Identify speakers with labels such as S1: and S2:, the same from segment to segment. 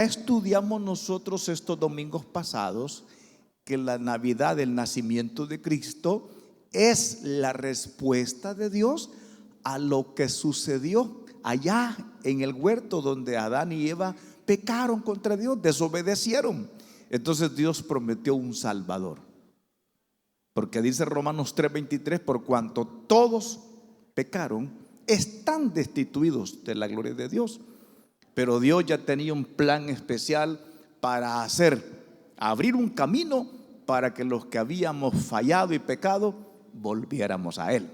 S1: Estudiamos nosotros estos domingos pasados que la Navidad, el nacimiento de Cristo, es la respuesta de Dios a lo que sucedió allá en el huerto donde Adán y Eva pecaron contra Dios, desobedecieron. Entonces Dios prometió un Salvador, porque dice Romanos 3:23: por cuanto todos pecaron, están destituidos de la gloria de Dios. Pero Dios ya tenía un plan especial para abrir un camino para que los que habíamos fallado y pecado volviéramos a Él.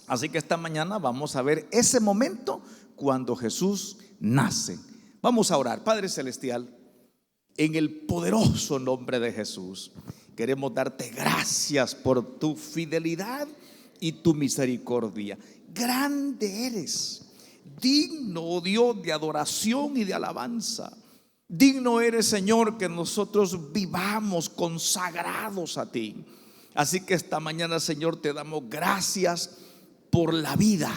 S1: Así que esta mañana vamos a ver ese momento cuando Jesús nace. Vamos a orar. Padre Celestial, en el poderoso nombre de Jesús, queremos darte gracias por tu fidelidad y tu misericordia. Grande eres, digno, oh Dios, de adoración y de alabanza. Digno eres, Señor, que nosotros vivamos consagrados a ti. Así que esta mañana, Señor, te damos gracias por la vida.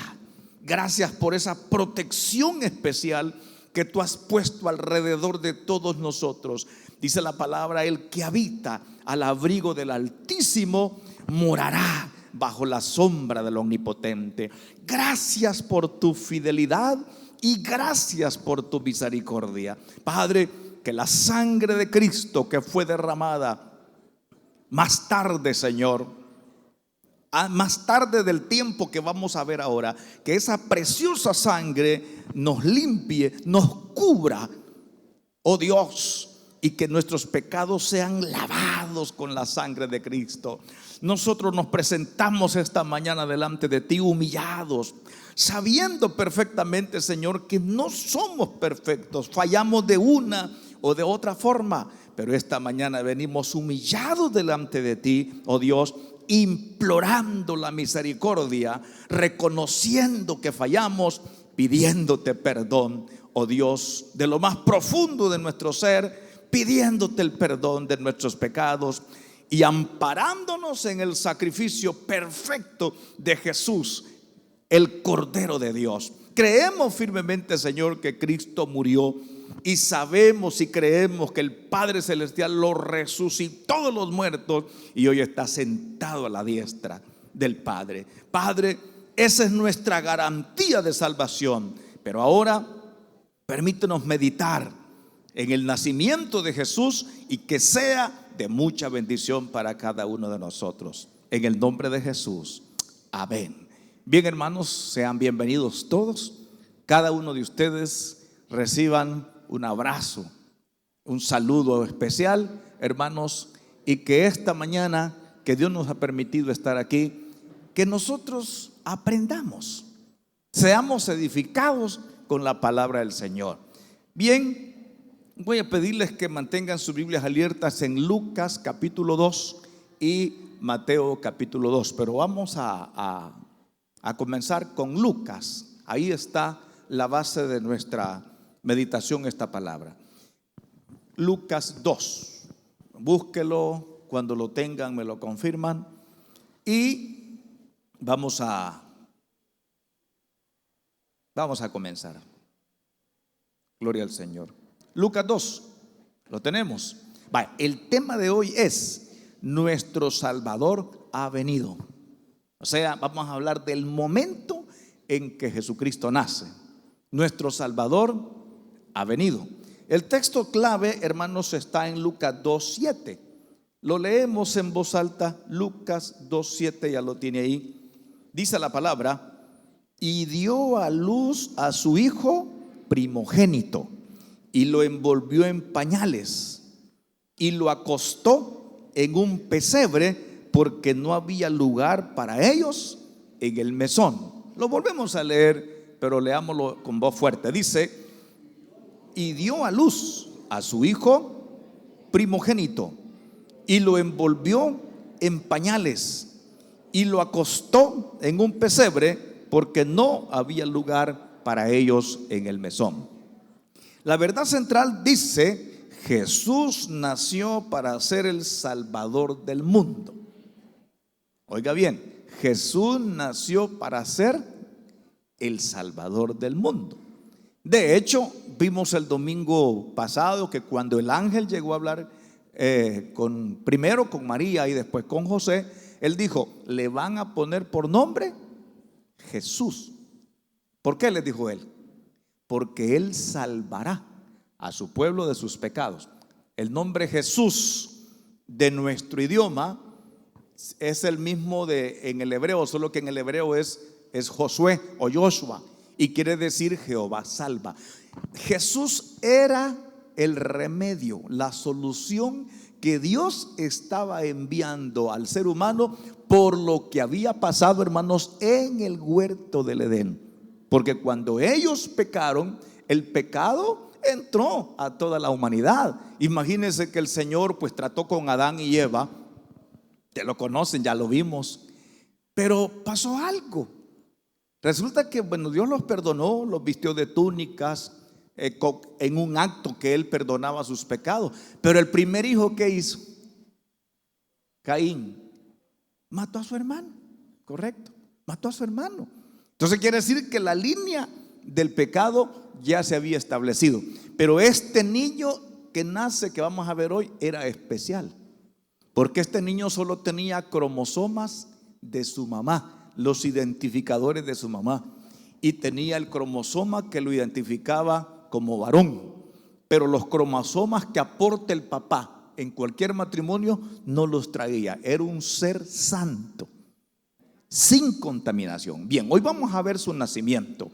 S1: Gracias por esa protección especial que tú has puesto alrededor de todos nosotros. Dice la palabra: el que habita al abrigo del Altísimo morará bajo la sombra del Omnipotente. Gracias por tu fidelidad y gracias por tu misericordia. Padre, que la sangre de Cristo que fue derramada más tarde, Señor, más tarde del tiempo que vamos a ver ahora, que esa preciosa sangre nos limpie, nos cubra, oh Dios, y que nuestros pecados sean lavados con la sangre de Cristo. Nosotros nos presentamos esta mañana delante de ti humillados, sabiendo perfectamente, Señor, que no somos perfectos, fallamos de una o de otra forma, pero esta mañana venimos humillados delante de ti, oh Dios, implorando la misericordia, reconociendo que fallamos, pidiéndote perdón, oh Dios, de lo más profundo de nuestro ser, pidiéndote el perdón de nuestros pecados y amparándonos en el sacrificio perfecto de Jesús, el Cordero de Dios. Creemos firmemente, Señor, que Cristo murió, y sabemos y creemos que el Padre Celestial lo resucitó de los muertos y hoy está sentado a la diestra del Padre. Padre, esa es nuestra garantía de salvación. Pero ahora permítenos meditar en el nacimiento de Jesús y que sea de mucha bendición para cada uno de nosotros. En el nombre de Jesús, amén. Bien, hermanos, sean bienvenidos todos. Cada uno de ustedes reciban un abrazo, un saludo especial, hermanos, y que esta mañana que Dios nos ha permitido estar aquí, que nosotros aprendamos, seamos edificados con la palabra del Señor. Bien, voy a pedirles que mantengan sus Biblias abiertas en Lucas capítulo 2 y Mateo capítulo 2, pero vamos a comenzar con Lucas. Ahí está la base de nuestra meditación, esta palabra. Lucas 2, búsquelo, cuando lo tengan me lo confirman y vamos a comenzar. Gloria al Señor. Lucas 2, lo tenemos. El tema de hoy es: nuestro Salvador ha venido. O sea, vamos a hablar del momento en que Jesucristo nace. Nuestro Salvador ha venido. El texto clave, hermanos, está en Lucas 2:7. Lo leemos en voz alta. Lucas 2:7, ya lo tiene ahí. Dice la palabra: y dio a luz a su hijo primogénito, y lo envolvió en pañales, y lo acostó en un pesebre, porque no había lugar para ellos en el mesón. Lo volvemos a leer, pero leámoslo con voz fuerte. Dice: y dio a luz a su hijo primogénito, y lo envolvió en pañales, y lo acostó en un pesebre, porque no había lugar para ellos en el mesón. La verdad central dice: Jesús nació para ser el Salvador del mundo. Oiga bien, Jesús nació para ser el Salvador del mundo. De hecho, vimos el domingo pasado que cuando el ángel llegó a hablar primero con María y después con José, él dijo: le van a poner por nombre Jesús. ¿Por qué les dijo él? Porque él salvará a su pueblo de sus pecados. El nombre Jesús de nuestro idioma es el mismo en el hebreo, solo que en el hebreo es Josué o Joshua, y quiere decir Jehová salva. Jesús era el remedio, la solución que Dios estaba enviando al ser humano por lo que había pasado, hermanos, en el huerto del Edén. Porque cuando ellos pecaron, el pecado entró a toda la humanidad. Imagínense que el Señor pues trató con Adán y Eva. Ya lo conocen, ya lo vimos. Pero pasó algo. Resulta que, bueno, Dios los perdonó, los vistió de túnicas, en un acto que Él perdonaba sus pecados. Pero el primer hijo, ¿qué hizo? Caín mató a su hermano, correcto, mató a su hermano. Entonces quiere decir que la línea del pecado ya se había establecido. Pero este niño que nace, que vamos a ver hoy, era especial, porque este niño solo tenía cromosomas de su mamá, los identificadores de su mamá, y tenía el cromosoma que lo identificaba como varón. Pero los cromosomas que aporta el papá en cualquier matrimonio no los traía. Era un ser santo, sin contaminación. Bien, hoy vamos a ver su nacimiento.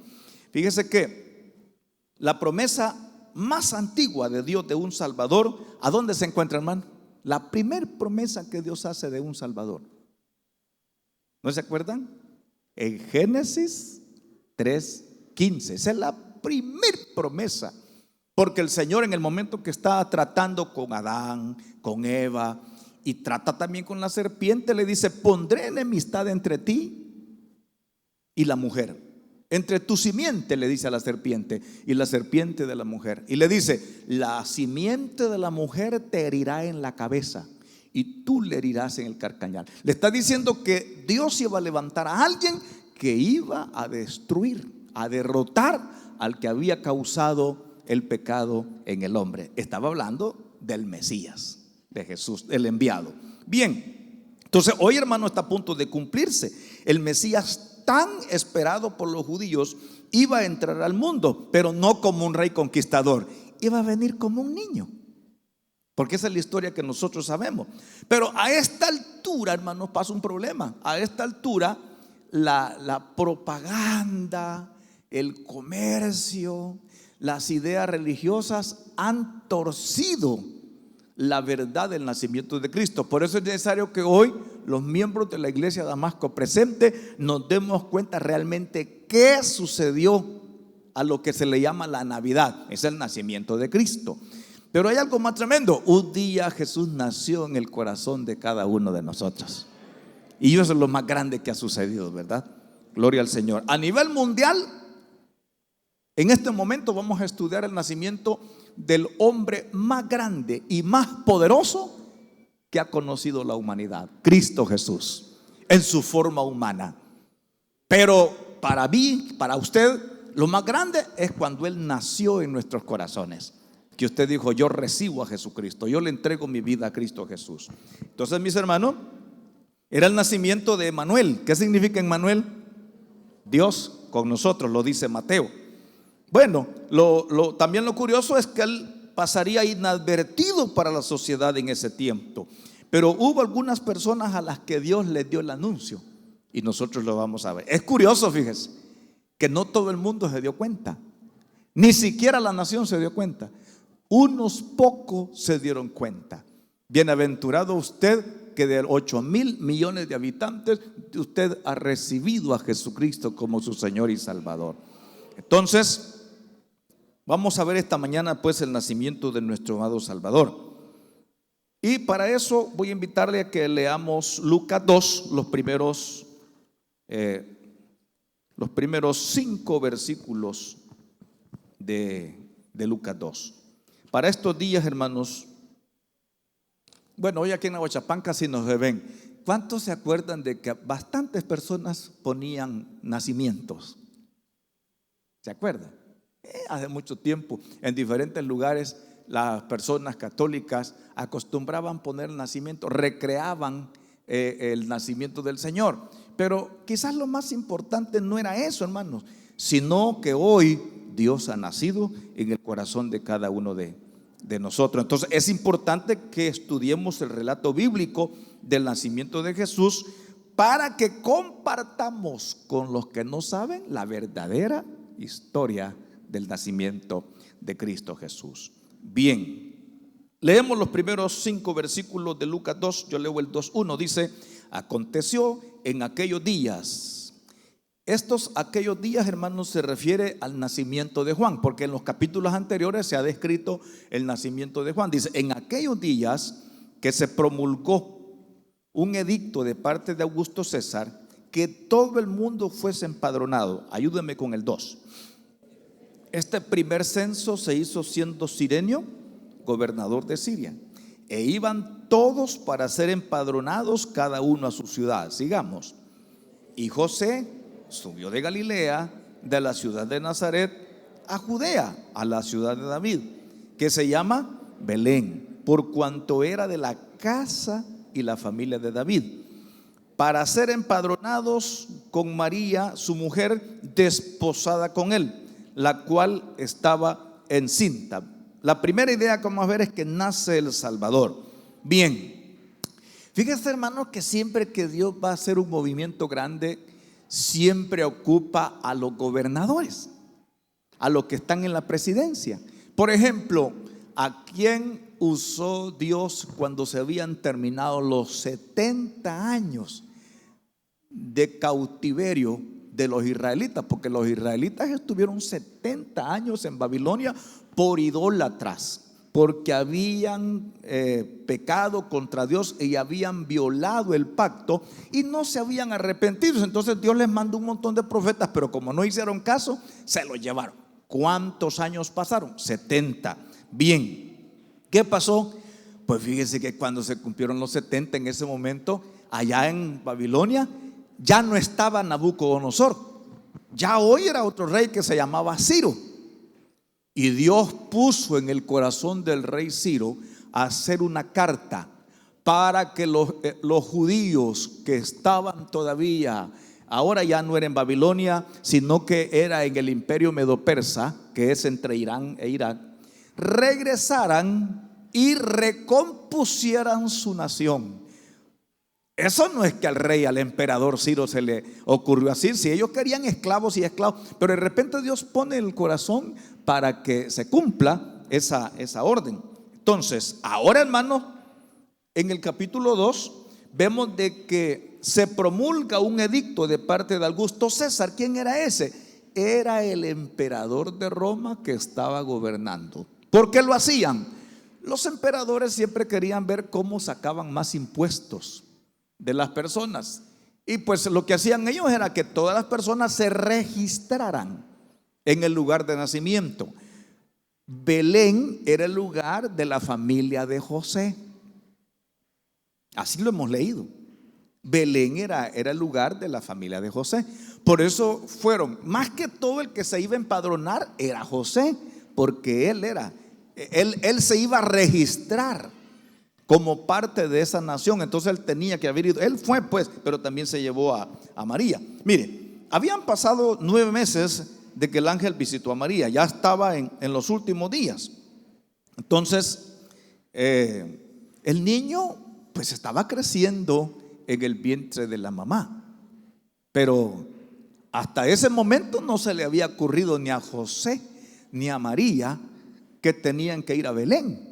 S1: Fíjese que la promesa más antigua de Dios de un Salvador, ¿a dónde se encuentra, hermano? La primera promesa que Dios hace de un Salvador, ¿no se acuerdan? En Génesis 3:15. Esa es la primera promesa. Porque el Señor, en el momento que está tratando con Adán, con Eva, y trata también con la serpiente, le dice: pondré enemistad entre ti y la mujer, entre tu simiente, le dice a la serpiente, y la serpiente de la mujer. Y le dice: la simiente de la mujer te herirá en la cabeza y tú le herirás en el carcañal. Le está diciendo que Dios iba a levantar a alguien que iba a destruir, a derrotar al que había causado el pecado en el hombre. Estaba hablando del Mesías, de Jesús, el enviado. Bien, entonces hoy, hermano, está a punto de cumplirse. El Mesías tan esperado por los judíos iba a entrar al mundo, pero no como un rey conquistador, iba a venir como un niño, porque esa es la historia que nosotros sabemos. Pero a esta altura, hermanos, pasa un problema. A esta altura la propaganda, el comercio, las ideas religiosas han torcido la verdad del nacimiento de Cristo. Por eso es necesario que hoy los miembros de la iglesia de Damasco presente nos demos cuenta realmente qué sucedió a lo que se le llama la Navidad. Es el nacimiento de Cristo. Pero hay algo más tremendo. Un día Jesús nació en el corazón de cada uno de nosotros, y eso es lo más grande que ha sucedido, ¿verdad? Gloria al Señor. A nivel mundial, en este momento vamos a estudiar el nacimiento del hombre más grande y más poderoso que ha conocido la humanidad, Cristo Jesús, en su forma humana. Pero para mí, para usted, lo más grande es cuando Él nació en nuestros corazones, que usted dijo: yo recibo a Jesucristo, yo le entrego mi vida a Cristo Jesús. Entonces, mis hermanos, era el nacimiento de Emmanuel. ¿Qué significa Emmanuel? Dios con nosotros, lo dice Mateo. Bueno, también lo curioso es que Él pasaría inadvertido para la sociedad en ese tiempo, pero hubo algunas personas a las que Dios les dio el anuncio, y nosotros lo vamos a ver. Es curioso, fíjese, que no todo el mundo se dio cuenta, ni siquiera la nación se dio cuenta. Unos pocos se dieron cuenta. Bienaventurado usted que de 8,000 millones de habitantes, usted ha recibido a Jesucristo como su Señor y Salvador. Entonces, vamos a ver esta mañana pues el nacimiento de nuestro amado Salvador. Y para eso voy a invitarle a que leamos Lucas 2, los primeros 5 versículos de Lucas 2. Para estos días, hermanos, bueno, hoy aquí en Aguachapán casi nos ven. ¿Cuántos se acuerdan de que bastantes personas ponían nacimientos? ¿Se acuerdan? Hace mucho tiempo, en diferentes lugares, las personas católicas acostumbraban poner el nacimiento, recreaban el nacimiento del Señor. Pero quizás lo más importante no era eso, hermanos, sino que hoy Dios ha nacido en el corazón de cada uno de nosotros. Entonces es importante que estudiemos el relato bíblico del nacimiento de Jesús para que compartamos con los que no saben la verdadera historia del nacimiento de Cristo Jesús. Bien, leemos los primeros 5 versículos de Lucas 2. Yo leo el 2:1. Dice: aconteció en aquellos días. Aquellos días, hermanos, se refiere al nacimiento de Juan, porque en los capítulos anteriores se ha descrito el nacimiento de Juan. Dice: en aquellos días que se promulgó un edicto de parte de Augusto César, que todo el mundo fuese empadronado. Ayúdeme con el 2. Este primer censo se hizo siendo Cirenio gobernador de Siria, e iban todos para ser empadronados, cada uno a su ciudad. Sigamos. Y José subió de Galilea, de la ciudad de Nazaret, a Judea, a la ciudad de David, que se llama Belén, por cuanto era de la casa y la familia de David, para ser empadronados con María, su mujer, desposada con él, la cual estaba encinta. La primera idea que vamos a ver es que nace el Salvador. Bien, fíjense, hermanos, que siempre que Dios va a hacer un movimiento grande, siempre ocupa a los gobernadores, a los que están en la presidencia. Por ejemplo, ¿a quién usó Dios cuando se habían terminado los 70 años de cautiverio de los israelitas? Porque los israelitas estuvieron 70 años en Babilonia por idólatras, porque habían pecado contra Dios y habían violado el pacto y no se habían arrepentido. Entonces Dios les mandó un montón de profetas, pero como no hicieron caso, se los llevaron. ¿Cuántos años pasaron? 70. Bien, ¿qué pasó? Pues fíjense que cuando se cumplieron los 70, en ese momento, allá en Babilonia, ya no estaba Nabucodonosor. Ya hoy era otro rey que se llamaba Ciro. Y Dios puso en el corazón del rey Ciro hacer una carta para que los judíos que estaban todavía, ahora ya no era en Babilonia, sino que era en el imperio medo-persa, que es entre Irán e Irak, regresaran y recompusieran su nación. Eso no es que al rey, al emperador Ciro se le ocurrió así. Si ellos querían esclavos y esclavos, pero de repente Dios pone el corazón para que se cumpla esa orden. Entonces, ahora, hermanos, en el capítulo 2 vemos de que se promulga un edicto de parte de Augusto César. ¿Quién era ese? Era el emperador de Roma que estaba gobernando. ¿Por qué lo hacían? Los emperadores siempre querían ver cómo sacaban más impuestos de las personas, y pues lo que hacían ellos era que todas las personas se registraran en el lugar de nacimiento. Belén era el lugar de la familia de José, así lo hemos leído. Belén era el lugar de la familia de José. Por eso fueron, más que todo, el que se iba a empadronar era José, porque él se iba a registrar como parte de esa nación. Entonces él tenía que haber ido. Él fue, pues, pero también se llevó a María. Mire, habían pasado 9 meses de que el ángel visitó a María. Ya estaba en los últimos días. Entonces el niño pues estaba creciendo en el vientre de la mamá, pero hasta ese momento no se le había ocurrido ni a José ni a María que tenían que ir a Belén.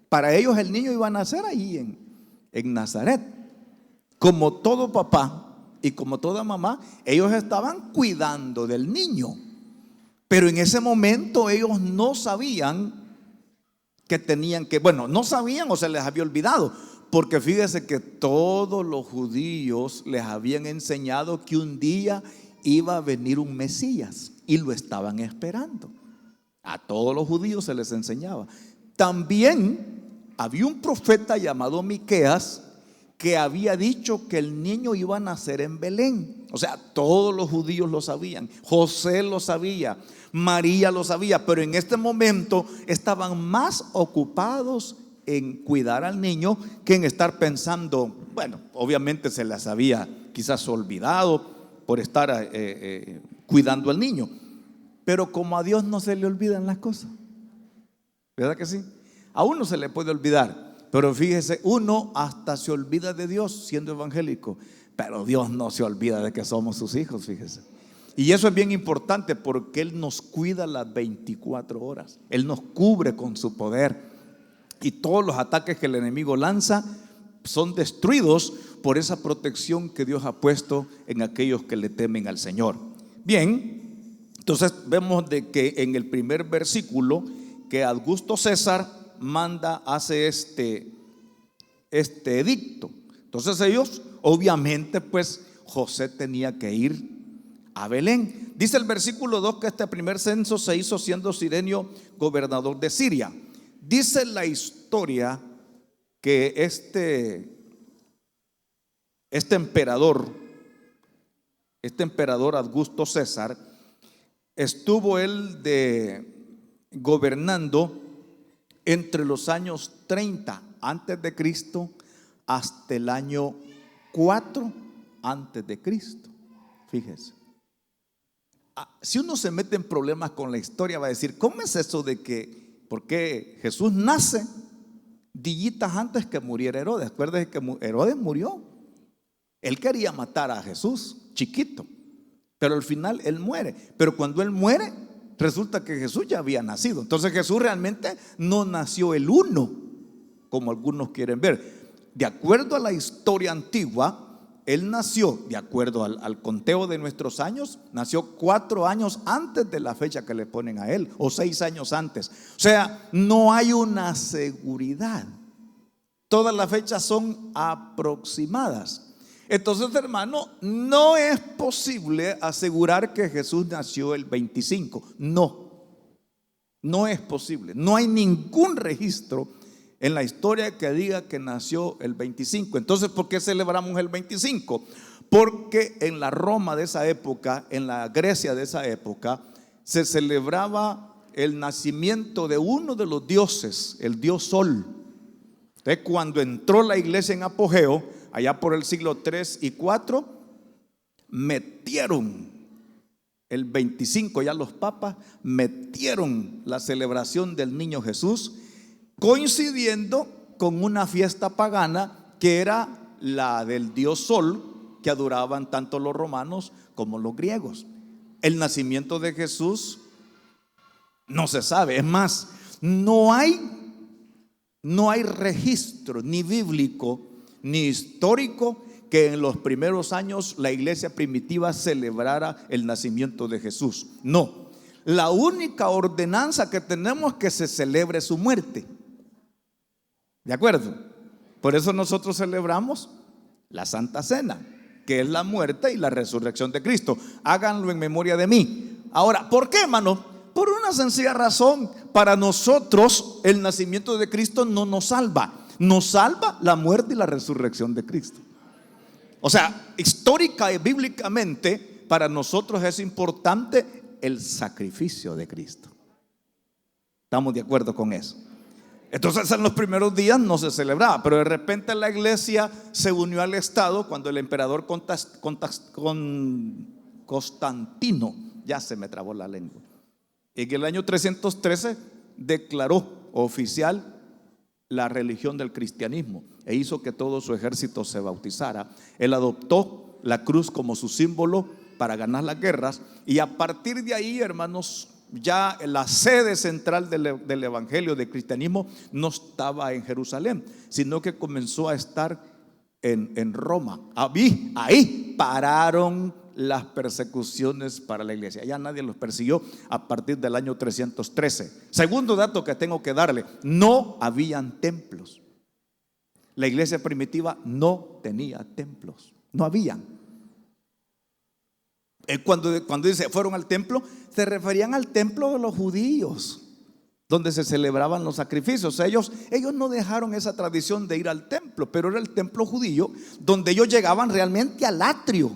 S1: Para ellos el niño iba a nacer ahí en Nazaret. Como todo papá y como toda mamá, ellos estaban cuidando del niño, pero en ese momento ellos no sabían que tenían que, no sabían o se les había olvidado, porque fíjese que todos los judíos les habían enseñado que un día iba a venir un Mesías y lo estaban esperando. A todos los judíos se les enseñaba. También había un profeta llamado Miqueas que había dicho que el niño iba a nacer en Belén. O sea, todos los judíos lo sabían, José lo sabía, María lo sabía, pero en este momento estaban más ocupados en cuidar al niño que en estar pensando, bueno, obviamente se les había quizás olvidado por estar cuidando al niño, pero como a Dios no se le olvidan las cosas, ¿verdad que sí? A uno se le puede olvidar, pero fíjese, uno hasta se olvida de Dios siendo evangélico, pero Dios no se olvida de que somos sus hijos, fíjese. Y eso es bien importante porque Él nos cuida las 24 horas, Él nos cubre con su poder. Y todos los ataques que el enemigo lanza son destruidos por esa protección que Dios ha puesto en aquellos que le temen al Señor. Bien, entonces vemos de que en el primer versículo que Augusto César hace este edicto. Entonces ellos, obviamente, pues José tenía que ir a Belén. Dice el versículo 2 que este primer censo se hizo siendo Cirenio gobernador de Siria. Dice la historia que este emperador Augusto César, estuvo él gobernando entre los años 30 antes de Cristo hasta el año 4 antes de Cristo. Fíjese. Si uno se mete en problemas con la historia, va a decir, ¿cómo es eso de que porque Jesús nace días antes que muriera Herodes? Acuérdense que Herodes murió. Él quería matar a Jesús chiquito, pero al final él muere. Pero cuando él muere, resulta que Jesús ya había nacido. Entonces Jesús realmente no nació el 1, como algunos quieren ver. De acuerdo a la historia antigua, Él nació, de acuerdo al conteo de nuestros años, nació 4 años antes de la fecha que le ponen a Él, o 6 años antes. O sea, no hay una seguridad. Todas las fechas son aproximadas. Entonces, hermano, no es posible asegurar que Jesús nació el 25. No es posible. No hay ningún registro en la historia que diga que nació el 25. Entonces, ¿por qué celebramos el 25? Porque en la Roma de esa época, en la Grecia de esa época, se celebraba el nacimiento de uno de los dioses, el dios Sol. Entonces, cuando entró la iglesia en apogeo, allá por el siglo 3 y 4, metieron el 25, ya los papas metieron la celebración del niño Jesús, coincidiendo con una fiesta pagana que era la del dios Sol, que adoraban tanto los romanos como los griegos. El nacimiento de Jesús no se sabe. Es más, no hay registro ni bíblico ni histórico que en los primeros años la iglesia primitiva celebrara el nacimiento de Jesús. No, la única ordenanza que tenemos es que se celebre su muerte. ¿De acuerdo? Por eso nosotros celebramos la Santa Cena, que es la muerte y la resurrección de Cristo. Háganlo en memoria de mí. Ahora, ¿por qué, hermano? Por una sencilla razón. Para nosotros el nacimiento de Cristo no nos salva. Nos salva la muerte y la resurrección de Cristo. O sea, histórica y bíblicamente para nosotros es importante el sacrificio de Cristo. ¿Estamos de acuerdo con eso? Entonces en los primeros días no se celebraba, pero de repente la iglesia se unió al Estado cuando el emperador Constantino, ya se me trabó la lengua, en el año 313 declaró oficial la religión del cristianismo e hizo que todo su ejército se bautizara. Él adoptó la cruz como su símbolo para ganar las guerras, y a partir de ahí, hermanos, ya la sede central del evangelio del cristianismo no estaba en Jerusalén, sino que comenzó a estar en Roma. Ahí pararon las persecuciones para la iglesia. Ya nadie los persiguió a partir del año 313. Segundo dato que tengo que darle: no habían templos. La iglesia primitiva no tenía templos, no habían. Cuando dice fueron al templo, se referían al templo de los judíos, donde se celebraban los sacrificios. Ellos no dejaron esa tradición de ir al templo. templo, pero era el templo judío, donde ellos llegaban realmente al atrio,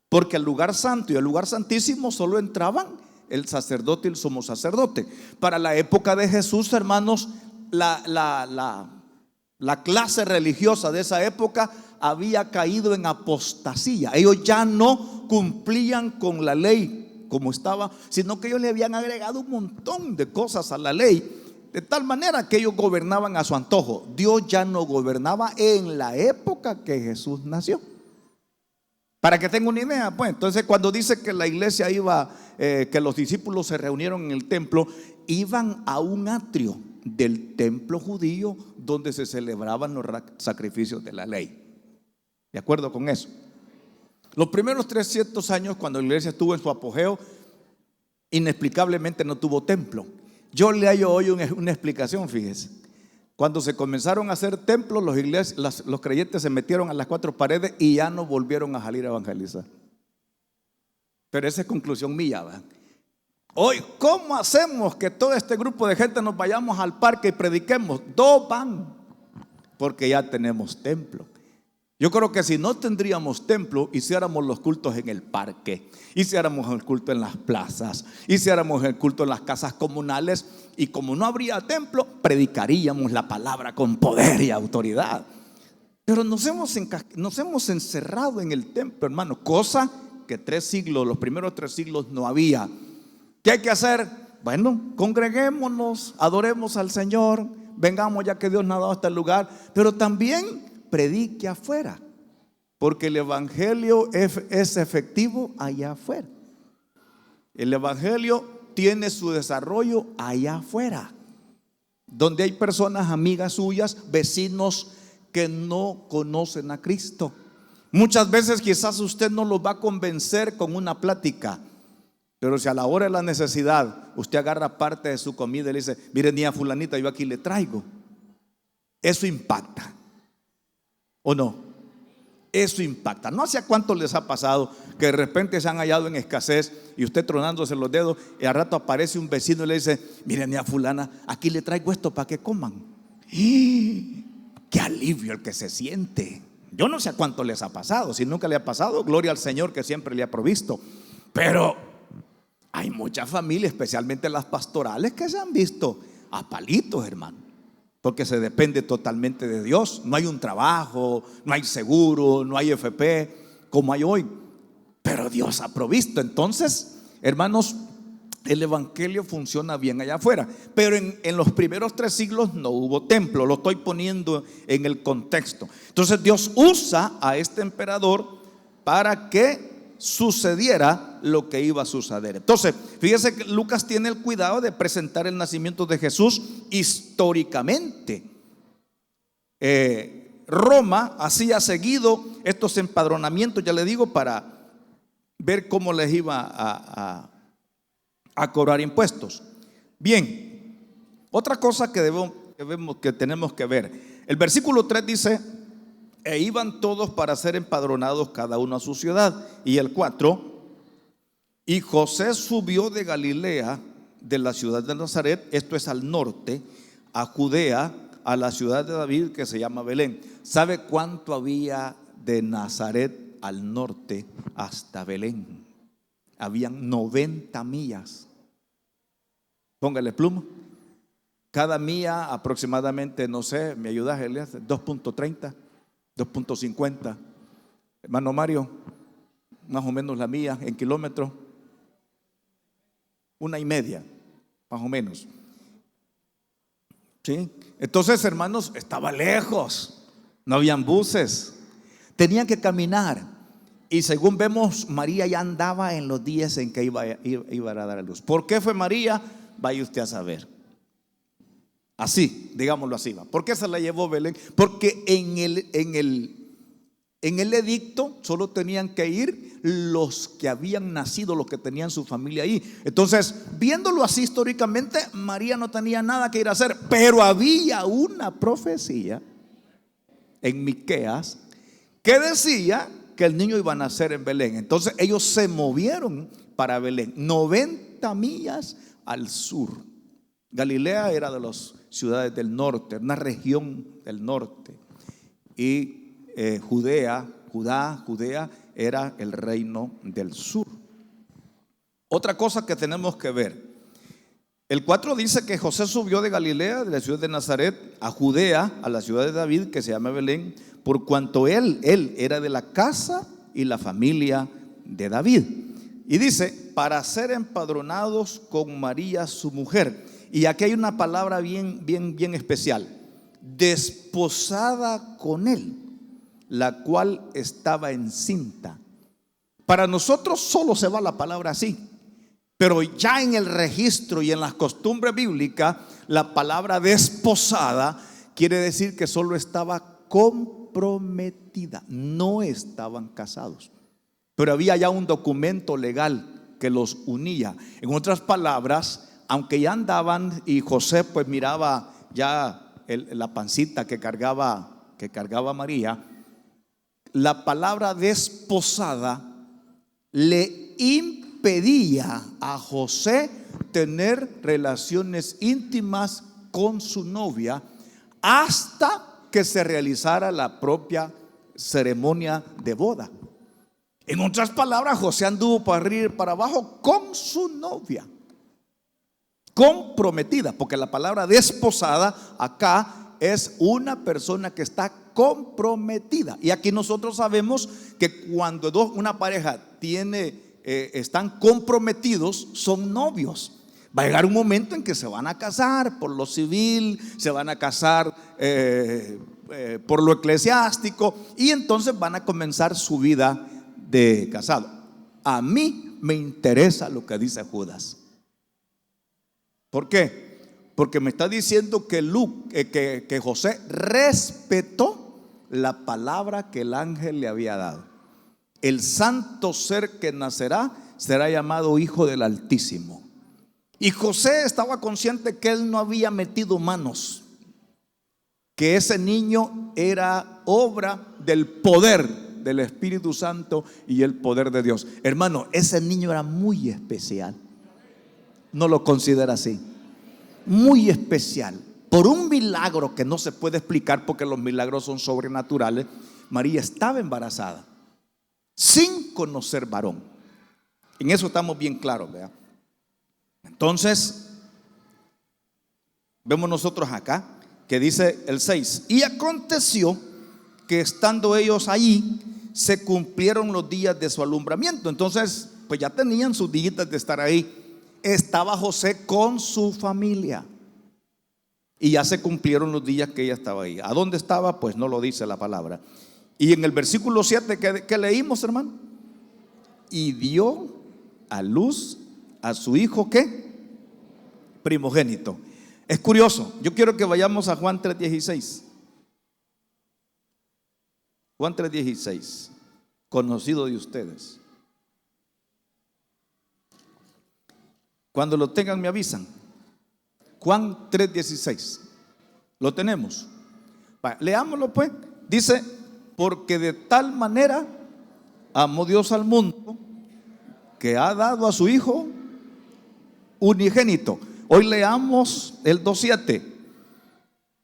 S1: porque al lugar santo y al lugar santísimo solo entraban el sacerdote y el sumo sacerdote. Para la época de Jesús, hermanos, la clase religiosa de esa época había caído en apostasía. Ellos ya no cumplían con la ley como estaba, sino que ellos le habían agregado un montón de cosas a la ley, de tal manera que ellos gobernaban a su antojo. Dios ya no gobernaba en la época que Jesús nació. Para que tenga una idea, pues, entonces cuando dice que la iglesia iba, que los discípulos se reunieron en el templo, iban a un atrio del templo judío donde se celebraban los sacrificios de la ley. ¿De acuerdo con eso? Los primeros 300 años, cuando la iglesia estuvo en su apogeo, inexplicablemente no tuvo templo. Yo le hallo hoy una explicación, fíjese. Cuando se comenzaron a hacer templos, los creyentes se metieron a las cuatro paredes y ya no volvieron a salir a evangelizar. Pero esa es conclusión mía, ¿verdad? Hoy, ¿cómo hacemos que todo este grupo de gente nos vayamos al parque y prediquemos? Dos van, porque ya tenemos templo. Yo creo que si no tendríamos templo, hiciéramos los cultos en el parque, hiciéramos el culto en las plazas, hiciéramos el culto en las casas comunales, y como no habría templo, predicaríamos la palabra con poder y autoridad. Pero nos hemos encerrado en el templo, hermano, cosa que los primeros 3 siglos no había. ¿Qué hay que hacer? Bueno, congreguémonos, adoremos al Señor, vengamos ya que Dios nos ha dado este lugar, pero también predique afuera, porque el evangelio es efectivo allá afuera. El evangelio tiene su desarrollo allá afuera, donde hay personas amigas suyas, vecinos que no conocen a Cristo. Muchas veces quizás usted no los va a convencer con una plática, pero si a la hora de la necesidad usted agarra parte de su comida y le dice: mire, niña fulanita, yo aquí le traigo, eso impacta. ¿O no? Eso impacta. No sé a cuánto les ha pasado que de repente se han hallado en escasez y usted tronándose los dedos, y al rato aparece un vecino y le dice: miren, a fulana, aquí le traigo esto para que coman. ¡Y qué alivio el que se siente! Yo no sé a cuánto les ha pasado. Si nunca le ha pasado, gloria al Señor que siempre le ha provisto. Pero hay muchas familias, especialmente las pastorales, que se han visto a palitos, hermano, porque se depende totalmente de Dios. No hay un trabajo, no hay seguro, no hay FP como hay hoy, pero Dios ha provisto. Entonces, hermanos, el evangelio funciona bien allá afuera. Pero en los primeros 3 siglos no hubo templo. Lo estoy poniendo en el contexto. Entonces Dios usa a este emperador para que sucediera lo que iba a suceder. Entonces, fíjese que Lucas tiene el cuidado de presentar el nacimiento de Jesús históricamente. Roma hacía seguido estos empadronamientos, ya le digo, para ver cómo les iba a cobrar impuestos. Bien, otra cosa que tenemos que ver. El versículo 3 dice: e iban todos para ser empadronados cada uno a su ciudad. Y el 4: y José subió de Galilea, de la ciudad de Nazaret, esto es al norte, a Judea, a la ciudad de David que se llama Belén. ¿Sabe cuánto había de Nazaret al norte hasta Belén? Habían 90 millas. Póngale pluma. Cada milla aproximadamente, no sé, ¿me ayudas, Elias? 2.30, 2.50. Hermano Mario, más o menos la milla en kilómetros, 1.5, más o menos. ¿Sí? Entonces, hermanos, estaba lejos, no habían buses, tenían que caminar. Y según vemos, María ya andaba en los días en que iba a dar a luz. ¿Por qué fue María? Vaya usted a saber. Así, digámoslo así. ¿Por qué se la llevó Belén? Porque en el edicto solo tenían que ir los que habían nacido, los que tenían su familia ahí. Entonces, viéndolo así históricamente, María no tenía nada que ir a hacer. Pero había una profecía en Miqueas que decía que el niño iba a nacer en Belén. Entonces ellos se movieron para Belén, 90 millas al sur. Galilea era de las ciudades del norte, una región del norte. y Judea era el reino del sur. Otra cosa que tenemos que ver, el 4 dice que José subió de Galilea, de la ciudad de Nazaret, a Judea, a la ciudad de David, que se llama Belén, por cuanto él era de la casa y la familia de David. Y dice, para ser empadronados con María su mujer. Y aquí hay una palabra bien especial: desposada con él, la cual estaba encinta. Para nosotros solo se va la palabra así, pero ya en el registro y en las costumbres bíblicas, la palabra desposada quiere decir que solo estaba comprometida, no estaban casados, pero había ya un documento legal que los unía. En otras palabras, aunque ya andaban y José pues miraba ya la pancita que cargaba María, la palabra desposada le impedía a José tener relaciones íntimas con su novia hasta que se realizara la propia ceremonia de boda. En otras palabras, José anduvo para arriba y para abajo con su novia, comprometida, porque la palabra desposada acá es una persona que está comprometida. Y aquí nosotros sabemos que cuando una pareja están comprometidos, son novios. Va a llegar un momento en que se van a casar por lo civil, se van a casar por lo eclesiástico, y entonces van a comenzar su vida de casado. A mí me interesa lo que dice Judas. ¿Por qué? Porque me está diciendo que José respetó la palabra que el ángel le había dado. El santo ser que nacerá será llamado Hijo del Altísimo. Y José estaba consciente que él no había metido manos, que ese niño era obra del poder del Espíritu Santo y el poder de Dios. Hermano, ese niño era muy especial. ¿No lo considera así? Muy especial. Por un milagro que no se puede explicar, porque los milagros son sobrenaturales, María estaba embarazada sin conocer varón. En eso estamos bien claros, ¿verdad? Entonces, vemos nosotros acá que dice el 6: y aconteció que estando ellos allí, se cumplieron los días de su alumbramiento. Entonces, pues ya tenían sus días de estar ahí. Estaba José con su familia y ya se cumplieron los días que ella estaba ahí. ¿A dónde estaba? Pues no lo dice la palabra. Y en el versículo 7 que leímos, hermano, y dio a luz a su hijo, ¿qué? Primogénito. Es curioso, yo quiero que vayamos a Juan 3:16. Juan 3:16, conocido de ustedes. Cuando lo tengan me avisan. Juan 3:16. ¿Lo tenemos? Leámoslo pues. Dice, porque de tal manera amó Dios al mundo que ha dado a su Hijo unigénito. Hoy leamos el 2:7.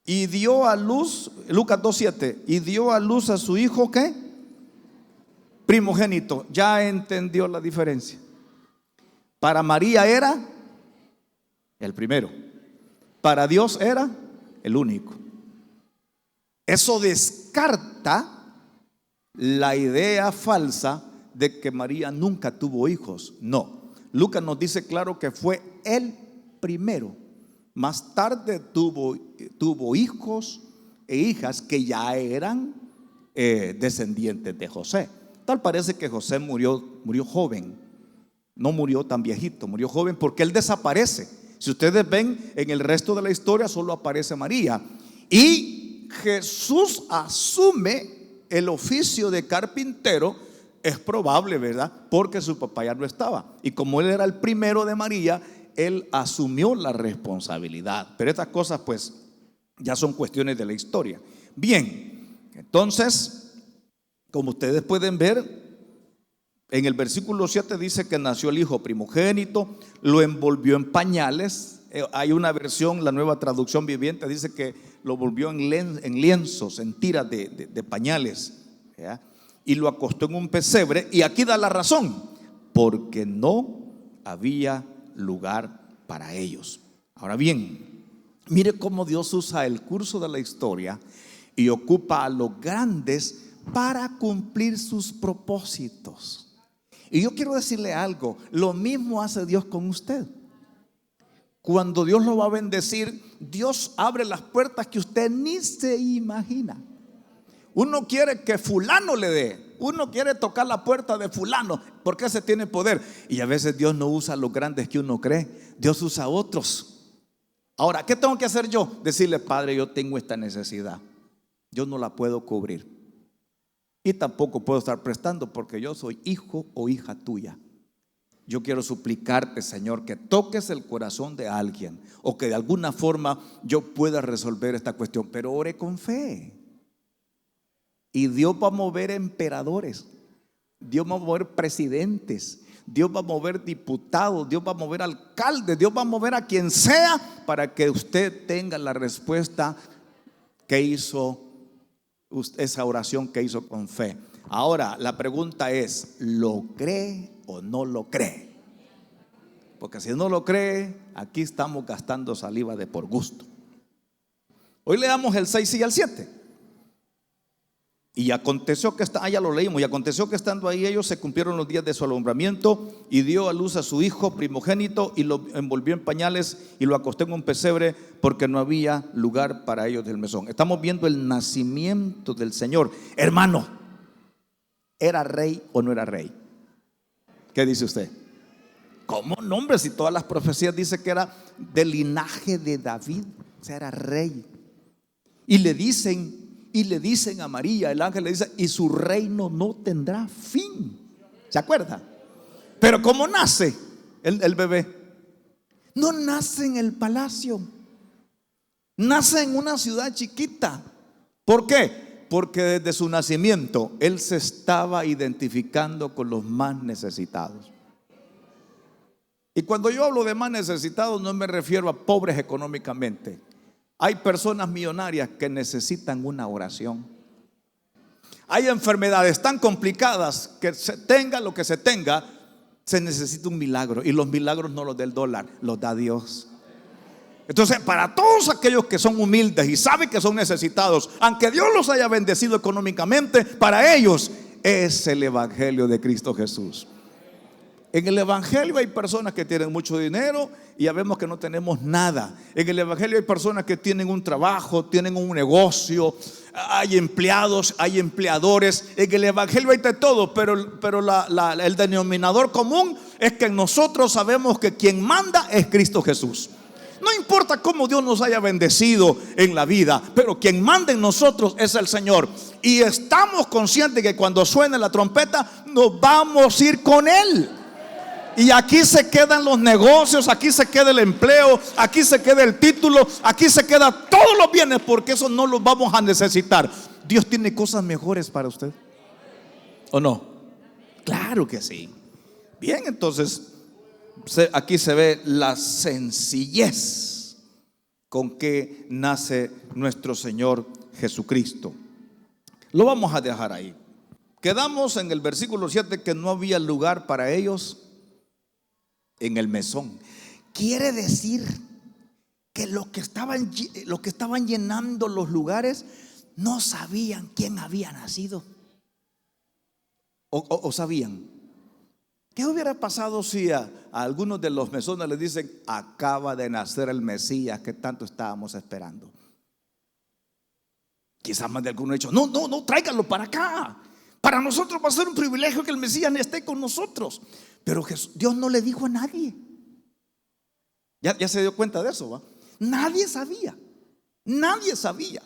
S1: Y dio a luz, Lucas 2:7, y dio a luz a su hijo, ¿qué? Primogénito. Ya entendió la diferencia. Para María era el primero, para Dios era el único. Eso descarta la idea falsa de que María nunca tuvo hijos. No, Lucas nos dice claro que fue el primero. Más tarde tuvo hijos e hijas que ya eran descendientes de José. Tal parece que José murió joven. No murió tan viejito, murió joven porque él desaparece. Si ustedes ven en el resto de la historia, solo aparece María. Y Jesús asume el oficio de carpintero. Es probable, ¿verdad? Porque su papá ya no estaba. Y como él era el primero de María, él asumió la responsabilidad. Pero estas cosas pues ya son cuestiones de la historia. Bien, entonces, como ustedes pueden ver, en el versículo 7 dice que nació el hijo primogénito, lo envolvió en pañales, Hay una versión, la Nueva Traducción Viviente, dice que lo volvió en lienzos, en tiras de pañales, ¿ya? Y lo acostó en un pesebre. Y aquí da la razón: porque no había lugar para ellos. Ahora bien, mire cómo Dios usa el curso de la historia y ocupa a los grandes para cumplir sus propósitos. Y yo quiero decirle algo: lo mismo hace Dios con usted. Cuando Dios lo va a bendecir, Dios abre las puertas que usted ni se imagina. Uno quiere que fulano le dé, uno quiere tocar la puerta de fulano porque ese tiene poder. Y a veces Dios no usa a los grandes que uno cree, Dios usa a otros. Ahora, ¿qué tengo que hacer yo? Decirle: Padre, yo tengo esta necesidad, yo no la puedo cubrir y tampoco puedo estar prestando porque yo soy hijo o hija tuya. Yo quiero suplicarte, Señor, que toques el corazón de alguien, o que de alguna forma yo pueda resolver esta cuestión. Pero ore con fe. Y Dios va a mover emperadores, Dios va a mover presidentes, Dios va a mover diputados, Dios va a mover alcaldes, Dios va a mover a quien sea para que usted tenga la respuesta que hizo, esa oración que hizo con fe. Ahora la pregunta es: ¿lo cree o no lo cree? Porque si no lo cree, aquí estamos gastando saliva de por gusto. Hoy leamos el 6 y el 7. Y aconteció que ya lo leímos. Y aconteció que estando ahí ellos, se cumplieron los días de su alumbramiento, y dio a luz a su hijo primogénito, y lo envolvió en pañales y lo acostó en un pesebre, porque no había lugar para ellos del mesón. Estamos viendo el nacimiento del Señor. Hermano, ¿era rey o no era rey? ¿Qué dice usted? ¿Cómo nombre? Si todas las profecías dicen que era del linaje de David, o sea, era rey. Y le dicen a María, el ángel le dice: y su reino no tendrá fin. ¿Se acuerda? Pero ¿cómo nace el bebé? No nace en el palacio, nace en una ciudad chiquita. ¿Por qué? Porque desde su nacimiento él se estaba identificando con los más necesitados. Y cuando yo hablo de más necesitados, no me refiero a pobres económicamente. Hay personas millonarias que necesitan una oración. Hay enfermedades tan complicadas que se tenga lo que se tenga, se necesita un milagro. Y los milagros no los da el dólar, los da Dios. Entonces, para todos aquellos que son humildes y saben que son necesitados, aunque Dios los haya bendecido económicamente, para ellos es el evangelio de Cristo Jesús. En el evangelio hay personas que tienen mucho dinero y ya vemos que no tenemos nada. En el evangelio hay personas que tienen un trabajo, tienen un negocio, hay empleados, hay empleadores. En el evangelio hay de todo, pero el denominador común es que nosotros sabemos que quien manda es Cristo Jesús. No importa cómo Dios nos haya bendecido en la vida, pero quien manda en nosotros es el Señor. Y estamos conscientes que cuando suene la trompeta nos vamos a ir con Él. Y aquí se quedan los negocios, aquí se queda el empleo, aquí se queda el título, aquí se quedan todos los bienes, porque eso no los vamos a necesitar. Dios tiene cosas mejores para usted, ¿o no? Claro que sí. Bien, entonces aquí se ve la sencillez con que nace nuestro Señor Jesucristo. Lo vamos a dejar ahí. Quedamos en el versículo 7 que no había lugar para ellos en el mesón. Quiere decir que los que estaban llenando los lugares no sabían quién había nacido. O sabían. ¿Qué hubiera pasado si a algunos de los mesones les dicen: acaba de nacer el Mesías que tanto estábamos esperando? Quizás más de algunos han dicho: no, tráiganlo para acá. Para nosotros va a ser un privilegio que el Mesías esté con nosotros. Pero Dios no le dijo a nadie. Ya se dio cuenta de eso, ¿va? Nadie sabía. Nadie sabía.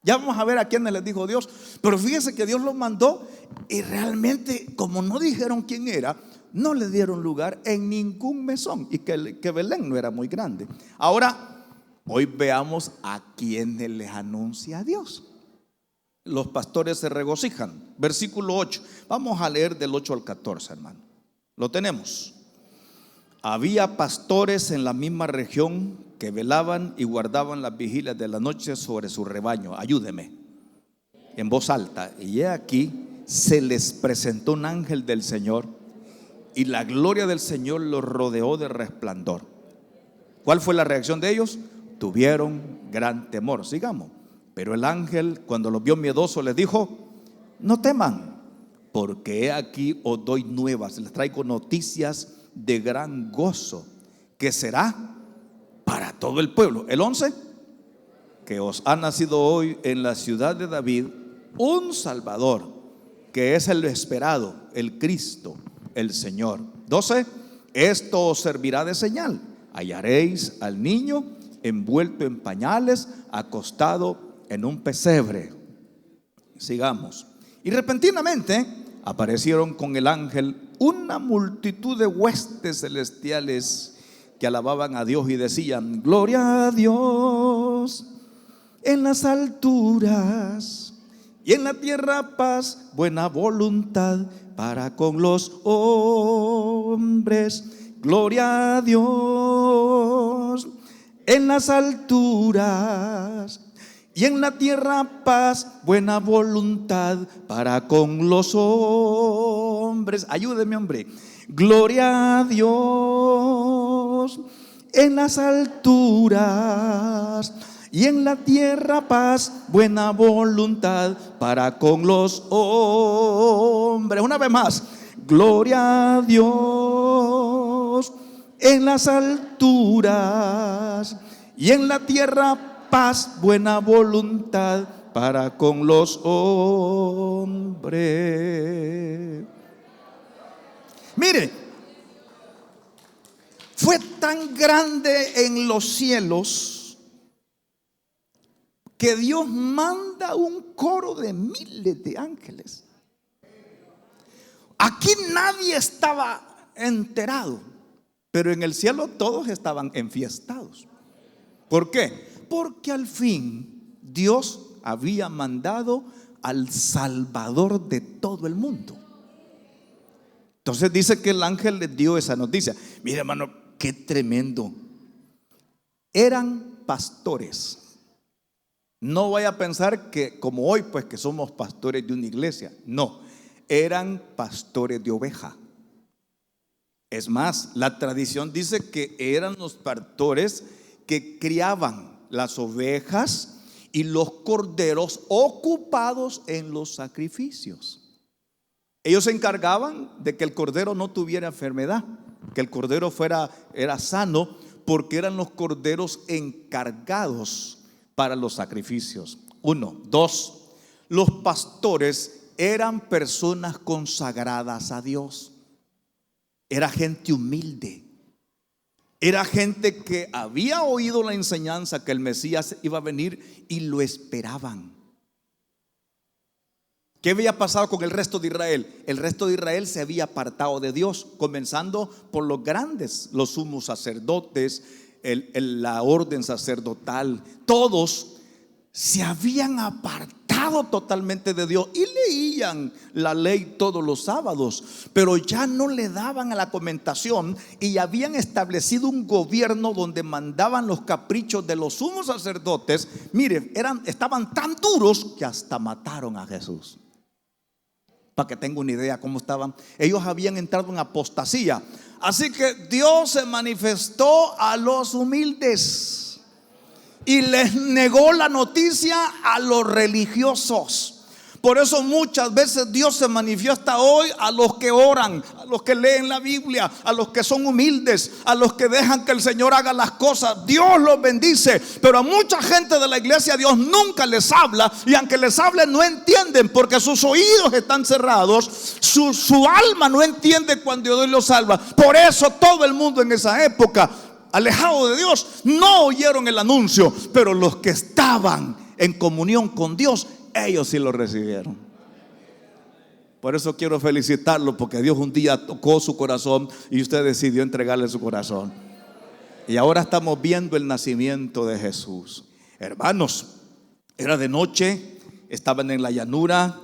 S1: Ya vamos a ver a quiénes les dijo Dios. Pero fíjese que Dios los mandó y realmente, como no dijeron quién era, no le dieron lugar en ningún mesón. Y que Belén no era muy grande. Ahora, hoy veamos a quiénes les anuncia Dios. Los pastores se regocijan. Versículo 8. Vamos a leer del 8 al 14, hermano. Lo tenemos. había pastores en la misma región que velaban y guardaban las vigilias de la noche sobre su rebaño. Ayúdeme en voz alta. Y he aquí, se les presentó un ángel del Señor y la gloria del Señor los rodeó de resplandor. ¿Cuál fue la reacción de ellos? Tuvieron gran temor. Sigamos. Pero el ángel, cuando los vio miedosos, les dijo: no teman, porque he aquí os doy nuevas, les traigo noticias de gran gozo, que será para todo el pueblo. El 11, que os ha nacido hoy en la ciudad de David un Salvador, que es el esperado, el Cristo, el Señor. 12, esto os servirá de señal: hallaréis al niño envuelto en pañales, acostado en un pesebre. Sigamos. Y repentinamente aparecieron con el ángel una multitud de huestes celestiales que alababan a Dios y decían: gloria a Dios en las alturas, y en la tierra paz, buena voluntad para con los hombres. Gloria a Dios en las alturas, y en la tierra paz, buena voluntad para con los hombres. Ayúdeme, hombre. Gloria a Dios en las alturas, y en la tierra paz, buena voluntad para con los hombres. Una vez más. Gloria a Dios en las alturas, y en la tierra paz, buena voluntad para con los hombres. Mire, fue tan grande en los cielos que Dios manda un coro de miles de ángeles. Aquí nadie estaba enterado, pero en el cielo todos estaban enfiestados. ¿Por qué? Porque al fin Dios había mandado al Salvador de todo el mundo. Entonces dice que el ángel les dio esa noticia. Mire, hermano, qué tremendo. Eran pastores. No vaya a pensar que como hoy, pues que somos pastores de una iglesia. No, eran pastores de oveja. Es más, la tradición dice que eran los pastores que criaban las ovejas y los corderos ocupados en los sacrificios. Ellos se encargaban de que el cordero no tuviera enfermedad, que el cordero era sano, porque eran los corderos encargados para los sacrificios. 1, 2, los pastores eran personas consagradas a Dios. Era gente humilde. Era gente que había oído la enseñanza que el Mesías iba a venir y lo esperaban. ¿Qué había pasado con el resto de Israel? El resto de Israel se había apartado de Dios, comenzando por los grandes, los sumos sacerdotes, la orden sacerdotal. Todos se habían apartado totalmente de Dios y leían la ley todos los sábados, pero ya no le daban a la comentación y habían establecido un gobierno donde mandaban los caprichos de los sumos sacerdotes. Mire, estaban tan duros que hasta mataron a Jesús. Para que tenga una idea cómo estaban. Ellos habían entrado en apostasía. Así que Dios se manifestó a los humildes y les negó la noticia a los religiosos. Por eso muchas veces Dios se manifiesta hoy a los que oran, a los que leen la Biblia, a los que son humildes, a los que dejan que el Señor haga las cosas. Dios los bendice, pero a mucha gente de la iglesia Dios nunca les habla, y aunque les hable no entienden, porque sus oídos están cerrados, su alma no entiende cuando Dios los salva. Por eso todo el mundo en esa época, alejado de Dios, no oyeron el anuncio, pero los que estaban en comunión con Dios, ellos sí lo recibieron. Por eso quiero felicitarlo, porque Dios un día tocó su corazón y usted decidió entregarle su corazón. Y ahora estamos viendo el nacimiento de Jesús. Hermanos, era de noche, estaban en la llanura,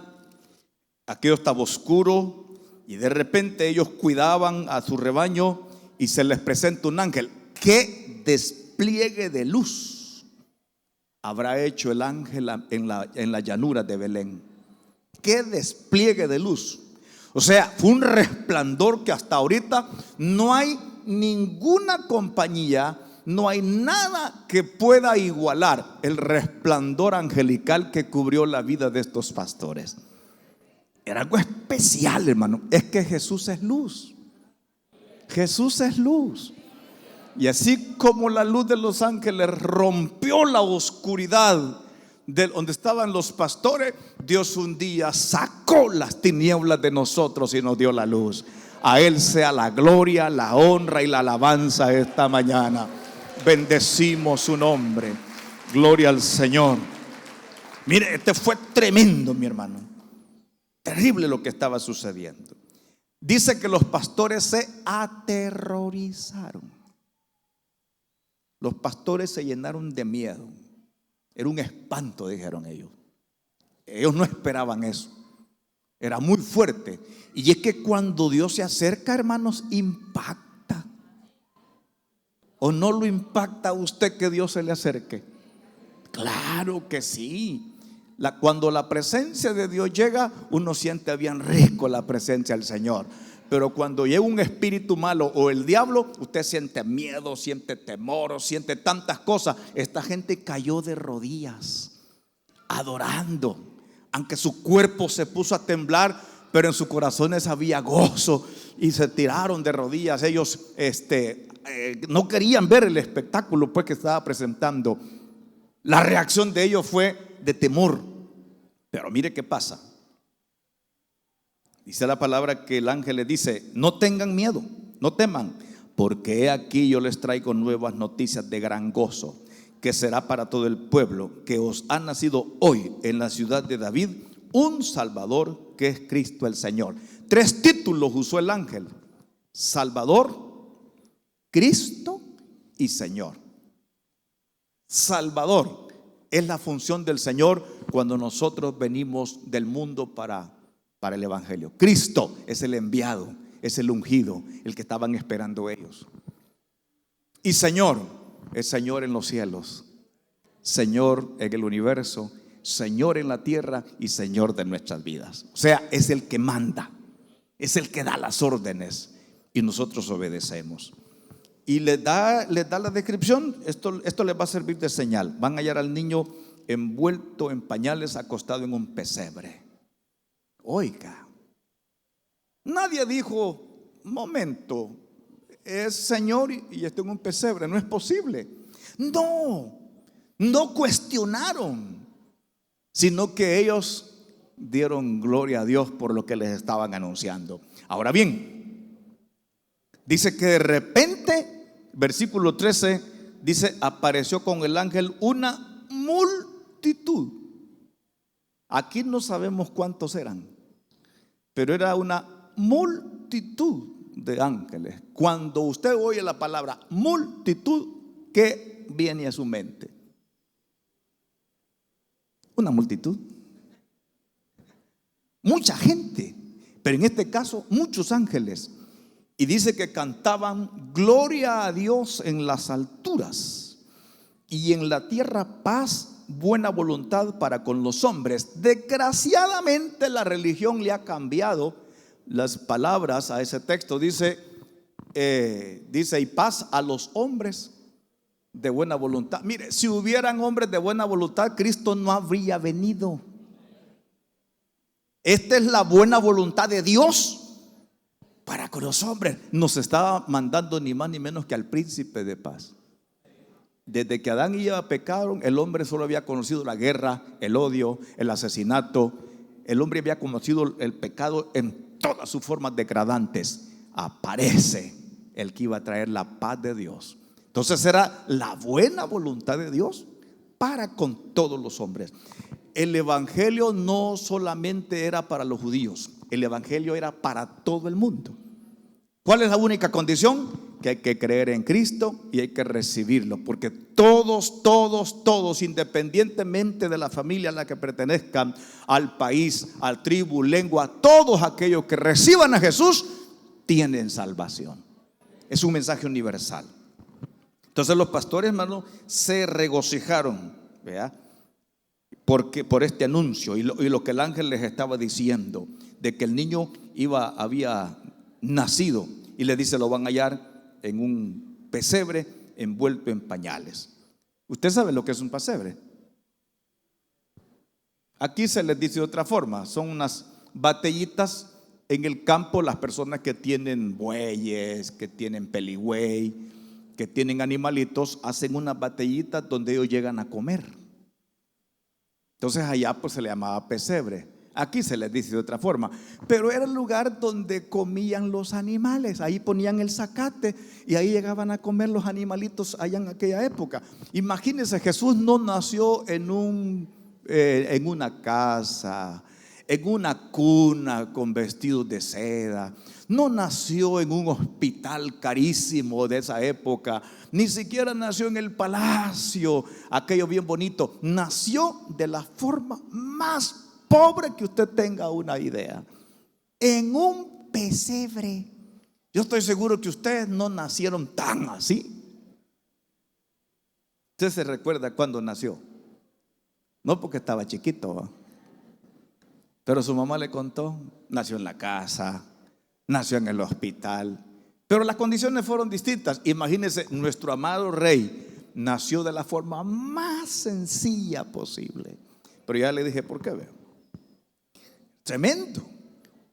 S1: aquello estaba oscuro, y de repente ellos cuidaban a su rebaño y se les presenta un ángel. ¿Qué despliegue de luz habrá hecho el ángel en la llanura de Belén? ¿Qué despliegue de luz? O sea, fue un resplandor que hasta ahorita no hay ninguna compañía, no hay nada que pueda igualar el resplandor angelical que cubrió la vida de estos pastores. Era algo especial, hermano. Es que Jesús es luz. Jesús es luz. Y así como la luz de los ángeles rompió la oscuridad de donde estaban los pastores, Dios un día sacó las tinieblas de nosotros y nos dio la luz. A Él sea la gloria, la honra y la alabanza esta mañana. Bendecimos su nombre. Gloria al Señor. Mire, este fue tremendo, mi hermano. Terrible lo que estaba sucediendo. Dice que los pastores se aterrorizaron. Los pastores se llenaron de miedo. Era un espanto, dijeron ellos. Ellos no esperaban eso. Era muy fuerte. Y es que cuando Dios se acerca, hermanos, impacta. ¿O no lo impacta a usted que Dios se le acerque? Claro que sí. Cuando la presencia de Dios llega, uno siente bien rico la presencia del Señor. Pero cuando llega un espíritu malo o el diablo, usted siente miedo, siente temor, siente tantas cosas. Esta gente cayó de rodillas, adorando, aunque su cuerpo se puso a temblar, pero en sus corazones había gozo y se tiraron de rodillas. Ellos no querían ver el espectáculo pues que estaba presentando. La reacción de ellos fue de temor. Pero mire qué pasa. Dice la palabra que el ángel les dice: no tengan miedo, no teman, porque he aquí yo les traigo nuevas noticias de gran gozo, que será para todo el pueblo, que os ha nacido hoy en la ciudad de David un Salvador, que es Cristo el Señor. 3 títulos usó el ángel: Salvador, Cristo y Señor. Salvador es la función del Señor cuando nosotros venimos del mundo para el evangelio. Cristo es el enviado, es el ungido, el que estaban esperando ellos. Y Señor es Señor en los cielos, Señor en el universo, Señor en la tierra y Señor de nuestras vidas. O sea, es el que manda, es el que da las órdenes y nosotros obedecemos. Y les da la descripción. Esto les va a servir de señal. Van a hallar al niño envuelto en pañales, acostado en un pesebre. Oiga, nadie dijo: momento, es Señor y está en un pesebre. No es posible. No cuestionaron, sino que ellos dieron gloria a Dios por lo que les estaban anunciando. Ahora bien, dice que de repente, versículo 13, dice: apareció con el ángel una multitud. Aquí no sabemos cuántos eran, pero era una multitud de ángeles. Cuando usted oye la palabra multitud, ¿qué viene a su mente? Una multitud, mucha gente, pero en este caso muchos ángeles. Y dice que cantaban: gloria a Dios en las alturas y en la tierra paz, buena voluntad para con los hombres. Desgraciadamente la religión le ha cambiado las palabras a ese texto. Dice y paz a los hombres de buena voluntad. Mire, si hubieran hombres de buena voluntad, Cristo no habría venido. Esta es la buena voluntad de Dios para con los hombres. Nos estaba mandando ni más ni menos que al príncipe de paz. Desde que Adán y Eva pecaron, el hombre solo había conocido la guerra, el odio, el asesinato. El hombre había conocido el pecado en todas sus formas degradantes. Aparece el que iba a traer la paz de Dios. Entonces era la buena voluntad de Dios para con todos los hombres. El evangelio no solamente era para los judíos, el evangelio era para todo el mundo. ¿Cuál es la única condición? Que hay que creer en Cristo y hay que recibirlo, porque todos, independientemente de la familia a la que pertenezcan, al país, al tribu, lengua, todos aquellos que reciban a Jesús tienen salvación. es un mensaje universal. Entonces los pastores, hermano, se regocijaron, ¿verdad? Porque por este anuncio y lo que el ángel les estaba diciendo, de que el niño había nacido, y le dice: lo van a hallar en un pesebre envuelto en pañales. ¿Usted sabe lo que es un pesebre? Aquí se les dice de otra forma: son unas batallitas en el campo. Las personas que tienen bueyes, que tienen peligüey, que tienen animalitos, hacen unas batallitas donde ellos llegan a comer. Entonces allá pues se le llamaba pesebre. Aquí se les dice de otra forma, pero era el lugar donde comían los animales. Ahí ponían el zacate y ahí llegaban a comer los animalitos allá en aquella época. Imagínense, Jesús no nació en una casa, en una cuna con vestidos de seda. No nació en un hospital carísimo de esa época. Ni siquiera nació en el palacio, aquello bien bonito. Nació de la forma más pobre que usted tenga una idea, en un pesebre. Yo estoy seguro que ustedes no nacieron tan así. Usted se recuerda cuando nació. No porque estaba chiquito, ¿va? Pero su mamá le contó. Nació en la casa, nació en el hospital, pero las condiciones fueron distintas. Imagínense, nuestro amado rey nació de la forma más sencilla posible. Pero ya le dije por qué, veo. Tremendo.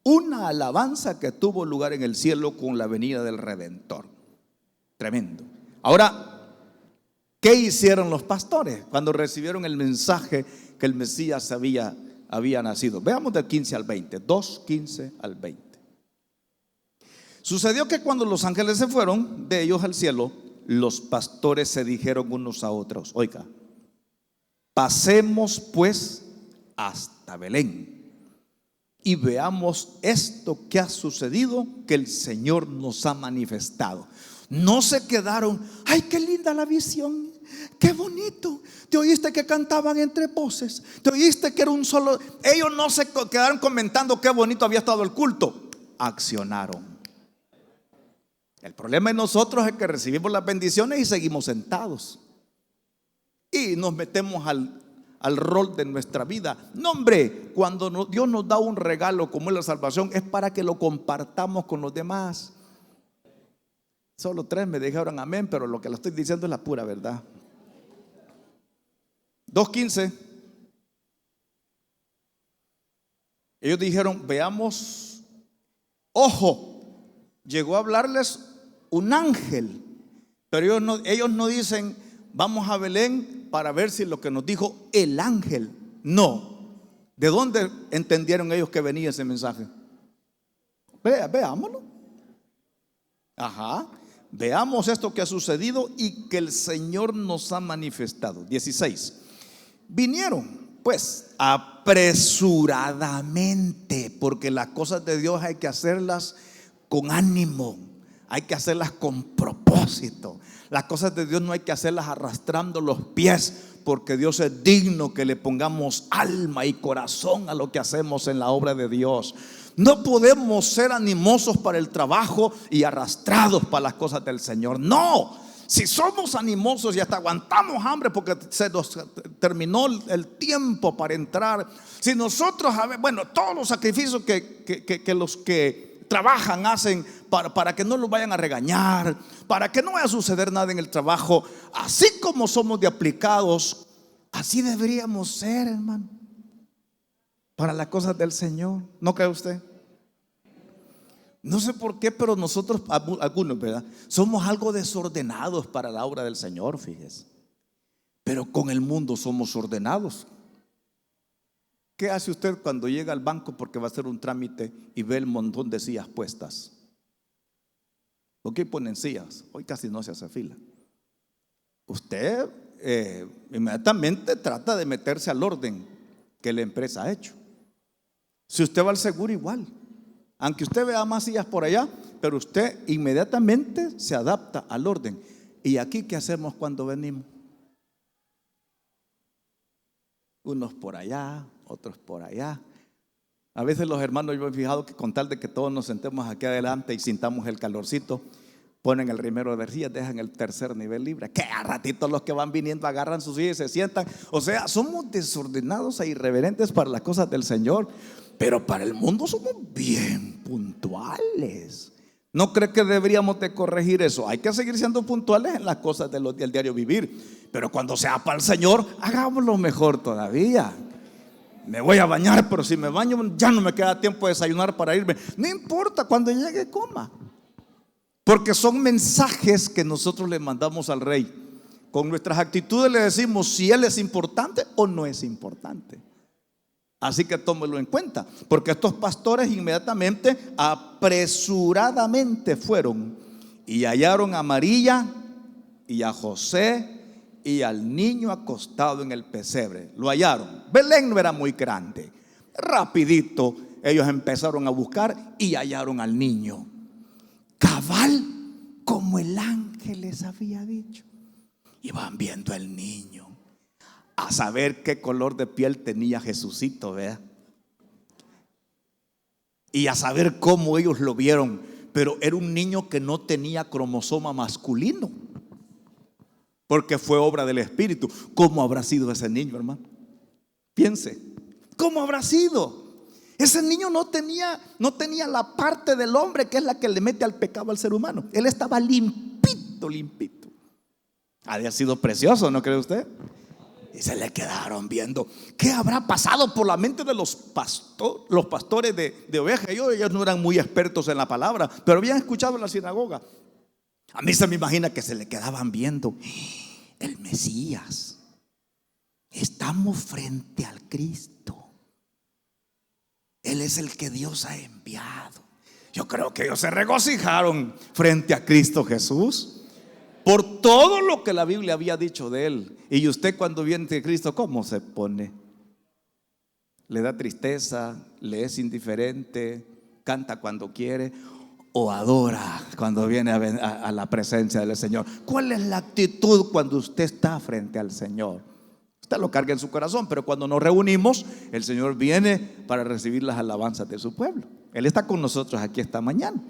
S1: Una alabanza que tuvo lugar en el cielo con la venida del Redentor. Tremendo. Ahora, ¿qué hicieron los pastores cuando recibieron el mensaje que el Mesías había nacido? Veamos del 15 al 20, 2:15 al 20. Sucedió que cuando los ángeles se fueron de ellos al cielo, los pastores se dijeron unos a otros: oiga, pasemos pues hasta Belén y veamos esto que ha sucedido, que el Señor nos ha manifestado. No se quedaron: ay, qué linda la visión, qué bonito. Te oíste que cantaban entre voces, te oíste que era un solo. Ellos no se quedaron comentando qué bonito había estado el culto. Accionaron. El problema en nosotros es que recibimos las bendiciones y seguimos sentados y nos metemos al rol de nuestra vida. No, hombre, cuando Dios nos da un regalo como es la salvación, es para que lo compartamos con los demás. Solo 3 me dijeron amén, pero lo que le estoy diciendo es la pura verdad. 2:15. Ellos dijeron: veamos. Ojo, llegó a hablarles un ángel, pero ellos no dicen: vamos a Belén para ver si lo que nos dijo el ángel. No. ¿De dónde entendieron ellos que venía ese mensaje? Veámoslo. Ajá. Veamos esto que ha sucedido y que el Señor nos ha manifestado. 16. Vinieron pues apresuradamente, porque las cosas de Dios hay que hacerlas con ánimo, hay que hacerlas con propósito. Las cosas de Dios no hay que hacerlas arrastrando los pies, porque Dios es digno que le pongamos alma y corazón a lo que hacemos en la obra de Dios. No podemos ser animosos para el trabajo y arrastrados para las cosas del Señor. No, si somos animosos y hasta aguantamos hambre porque se nos terminó el tiempo para entrar. Si nosotros, bueno, todos los sacrificios que los que trabajan hacen para que no los vayan a regañar, para que no vaya a suceder nada en el trabajo, así como somos de aplicados, así deberíamos ser, hermano, para las cosas del Señor. ¿No cree usted? No sé por qué, pero nosotros, algunos, ¿verdad?, somos algo desordenados para la obra del Señor, fíjese. Pero con el mundo somos ordenados. ¿Qué hace usted cuando llega al banco porque va a hacer un trámite y ve el montón de sillas puestas? ¿Por qué ponen sillas? Hoy casi no se hace fila. Usted inmediatamente trata de meterse al orden que la empresa ha hecho. Si usted va al seguro, igual. Aunque usted vea más sillas por allá, pero usted inmediatamente se adapta al orden. ¿Y aquí qué hacemos cuando venimos? Unos por allá, otros por allá. A veces los hermanos, yo he fijado que con tal de que todos nos sentemos aquí adelante y sintamos el calorcito, Ponen el primero de días, dejan el tercer nivel libre. Que a ratito los que van viniendo agarran sus sillas y se sientan. O sea, somos desordenados e irreverentes para las cosas del Señor, pero para el mundo somos bien puntuales. ¿No cree que deberíamos de corregir eso? Hay que seguir siendo puntuales en las cosas del diario vivir, pero cuando sea para el Señor, hagámoslo mejor todavía. Me voy a bañar, pero si me baño ya no me queda tiempo de desayunar para irme. No importa, cuando llegue coma. Porque son mensajes que nosotros le mandamos al Rey. Con nuestras actitudes le decimos si Él es importante o no es importante. Así que tómelo en cuenta, porque estos pastores inmediatamente, apresuradamente fueron y hallaron a María y a José y al niño acostado en el pesebre. Lo hallaron. Belén no era muy grande. Rapidito ellos empezaron a buscar y hallaron al niño, cabal como el ángel les había dicho. Y van viendo al niño, a saber qué color de piel tenía Jesucito, ¿verdad? Y a saber cómo ellos lo vieron. Pero era un niño que no tenía cromosoma masculino, porque fue obra del Espíritu. ¿Cómo habrá sido ese niño, hermano? Piense, ¿cómo habrá sido? Ese niño no tenía la parte del hombre que es la que le mete al pecado al ser humano. Él estaba limpito, limpito. Había sido precioso, ¿no cree usted? Y se le quedaron viendo. ¿Qué habrá pasado por la mente de los pastores de ovejas? Ellos no eran muy expertos en la palabra, pero habían escuchado en la sinagoga. A mí se me imagina que se le quedaban viendo. El Mesías. Estamos frente al Cristo. Él es el que Dios ha enviado. Yo creo que ellos se regocijaron frente a Cristo Jesús por todo lo que la Biblia había dicho de Él. Y usted, cuando viene de Cristo, ¿cómo se pone? ¿Le da tristeza? ¿Le es indiferente? ¿Canta cuando quiere? ¿O adora cuando viene a la presencia del Señor? ¿Cuál es la actitud cuando usted está frente al Señor? Usted lo carga en su corazón, pero cuando nos reunimos, el Señor viene para recibir las alabanzas de su pueblo. Él está con nosotros aquí esta mañana.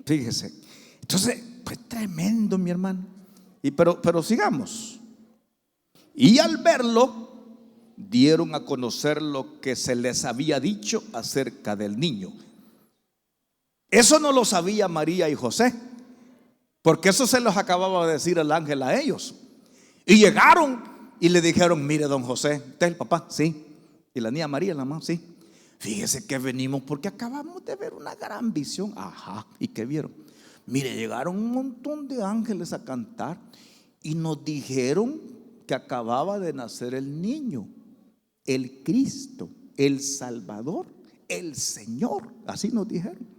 S1: Fíjese. Entonces, pues tremendo, mi hermano. Pero sigamos. Y al verlo, dieron a conocer lo que se les había dicho acerca del niño. Eso no lo sabía María y José, porque eso se los acababa de decir el ángel a ellos. Y llegaron y le dijeron: mire, don José, ¿usted es el papá? Sí. Y la niña María, la mamá, sí. Fíjese que venimos porque acabamos de ver una gran visión. Ajá. ¿Y qué vieron? Mire, llegaron un montón de ángeles a cantar y nos dijeron que acababa de nacer el niño, el Cristo, el Salvador, el Señor. Así nos dijeron.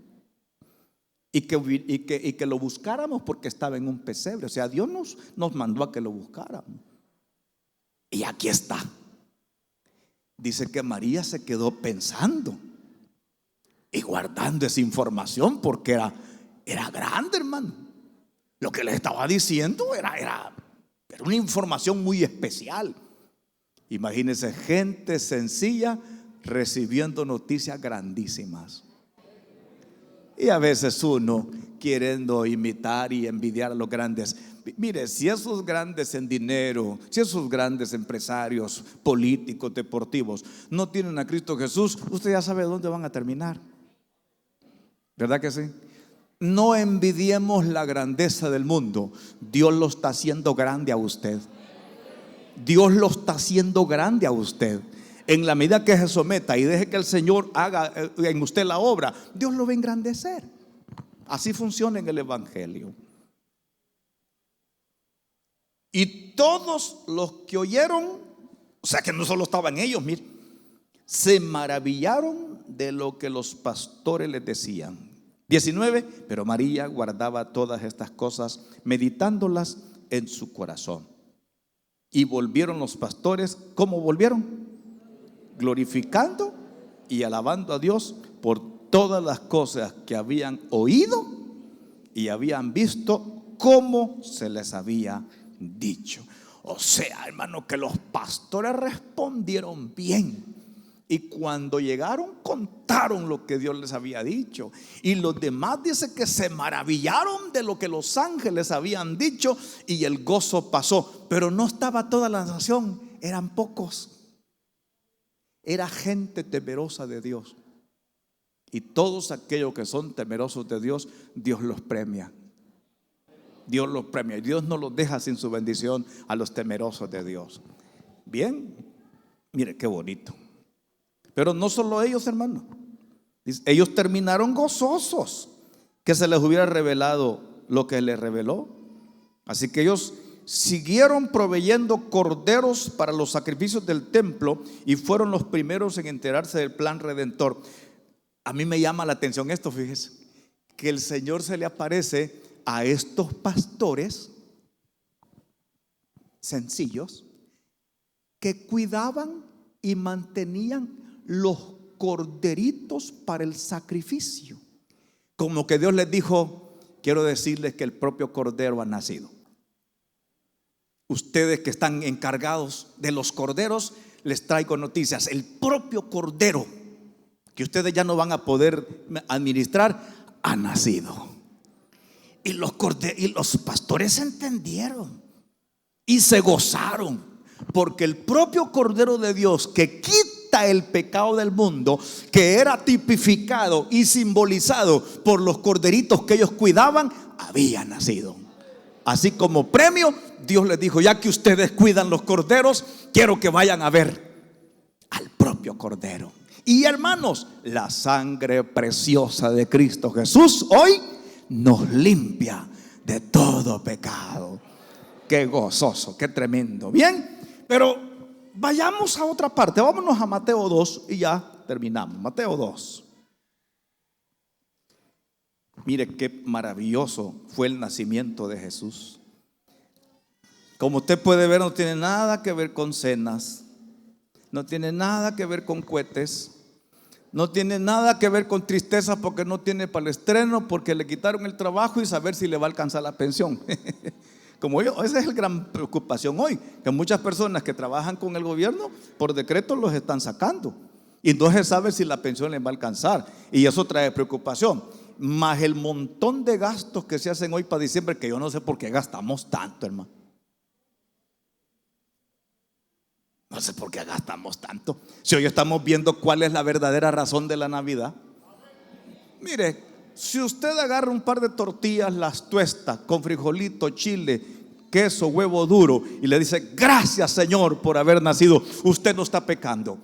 S1: Y que lo buscáramos porque estaba en un pesebre. O sea, Dios nos mandó a que lo buscáramos. Y aquí está. Dice que María se quedó pensando y guardando esa información porque era grande, hermano. Lo que le estaba diciendo era una información muy especial. Imagínense, gente sencilla recibiendo noticias grandísimas. Y a veces uno queriendo imitar y envidiar a los grandes. Mire, si esos grandes en dinero, si esos grandes empresarios, políticos, deportivos no tienen a Cristo Jesús, usted ya sabe dónde van a terminar. ¿Verdad que sí? No envidiemos la grandeza del mundo. Dios lo está haciendo grande a usted. Dios lo está haciendo grande a usted. En la medida que se someta y deje que el Señor haga en usted la obra, Dios lo va a engrandecer. Así funciona en el Evangelio. Y todos los que oyeron, o sea que no solo estaban ellos, mire, se maravillaron de lo que los pastores les decían. 19, pero María guardaba todas estas cosas, meditándolas en su corazón. Y volvieron los pastores, ¿cómo volvieron? Glorificando y alabando a Dios por todas las cosas que habían oído y habían visto, como se les había dicho. O sea, hermano, que los pastores respondieron bien Y cuando llegaron, contaron lo que Dios les había dicho. Y los demás dice que se maravillaron de lo que los ángeles habían dicho, y el gozo pasó. Pero no estaba toda la nación, eran pocos. Era gente temerosa de Dios. Y todos aquellos que son temerosos de Dios, Dios los premia. Dios los premia. Y Dios no los deja sin su bendición a los temerosos de Dios. Bien, mire qué bonito. Pero no solo ellos, hermano. Ellos terminaron gozosos que se les hubiera revelado lo que les reveló. Así que ellos siguieron proveyendo corderos para los sacrificios del templo y fueron los primeros en enterarse del plan redentor. A mí me llama la atención esto, fíjese, que el Señor se le aparece a estos pastores sencillos que cuidaban y mantenían los corderitos para el sacrificio. Como que Dios les dijo: quiero decirles que el propio cordero ha nacido. Ustedes que están encargados de los corderos, les traigo noticias. El propio cordero que ustedes ya no van a poder administrar ha nacido. Y los pastores entendieron y se gozaron, porque el propio Cordero de Dios que quita el pecado del mundo, que era tipificado y simbolizado por los corderitos que ellos cuidaban, había nacido. Así como premio, Dios les dijo: ya que ustedes cuidan los corderos, quiero que vayan a ver al propio Cordero. Y hermanos, la sangre preciosa de Cristo Jesús hoy nos limpia de todo pecado. Qué gozoso, qué tremendo. Bien, pero vayamos a otra parte. Vámonos a Mateo 2 y ya terminamos. Mateo 2. Mire qué maravilloso fue el nacimiento de Jesús. Como usted puede ver, no tiene nada que ver con cenas, no tiene nada que ver con cohetes, no tiene nada que ver con tristeza porque no tiene para el estreno, porque le quitaron el trabajo y saber si le va a alcanzar la pensión. Como yo, esa es la gran preocupación hoy, que muchas personas que trabajan con el gobierno por decreto los están sacando y no se sabe si la pensión les va a alcanzar, y eso trae preocupación. Más el montón de gastos que se hacen hoy para diciembre, que yo no sé por qué gastamos tanto, hermano. No sé por qué gastamos tanto, si hoy estamos viendo cuál es la verdadera razón de la Navidad. Mire, si usted agarra un par de tortillas, las tuesta con frijolito, chile, queso, huevo duro, y le dice: gracias, Señor, por haber nacido, usted no está pecando.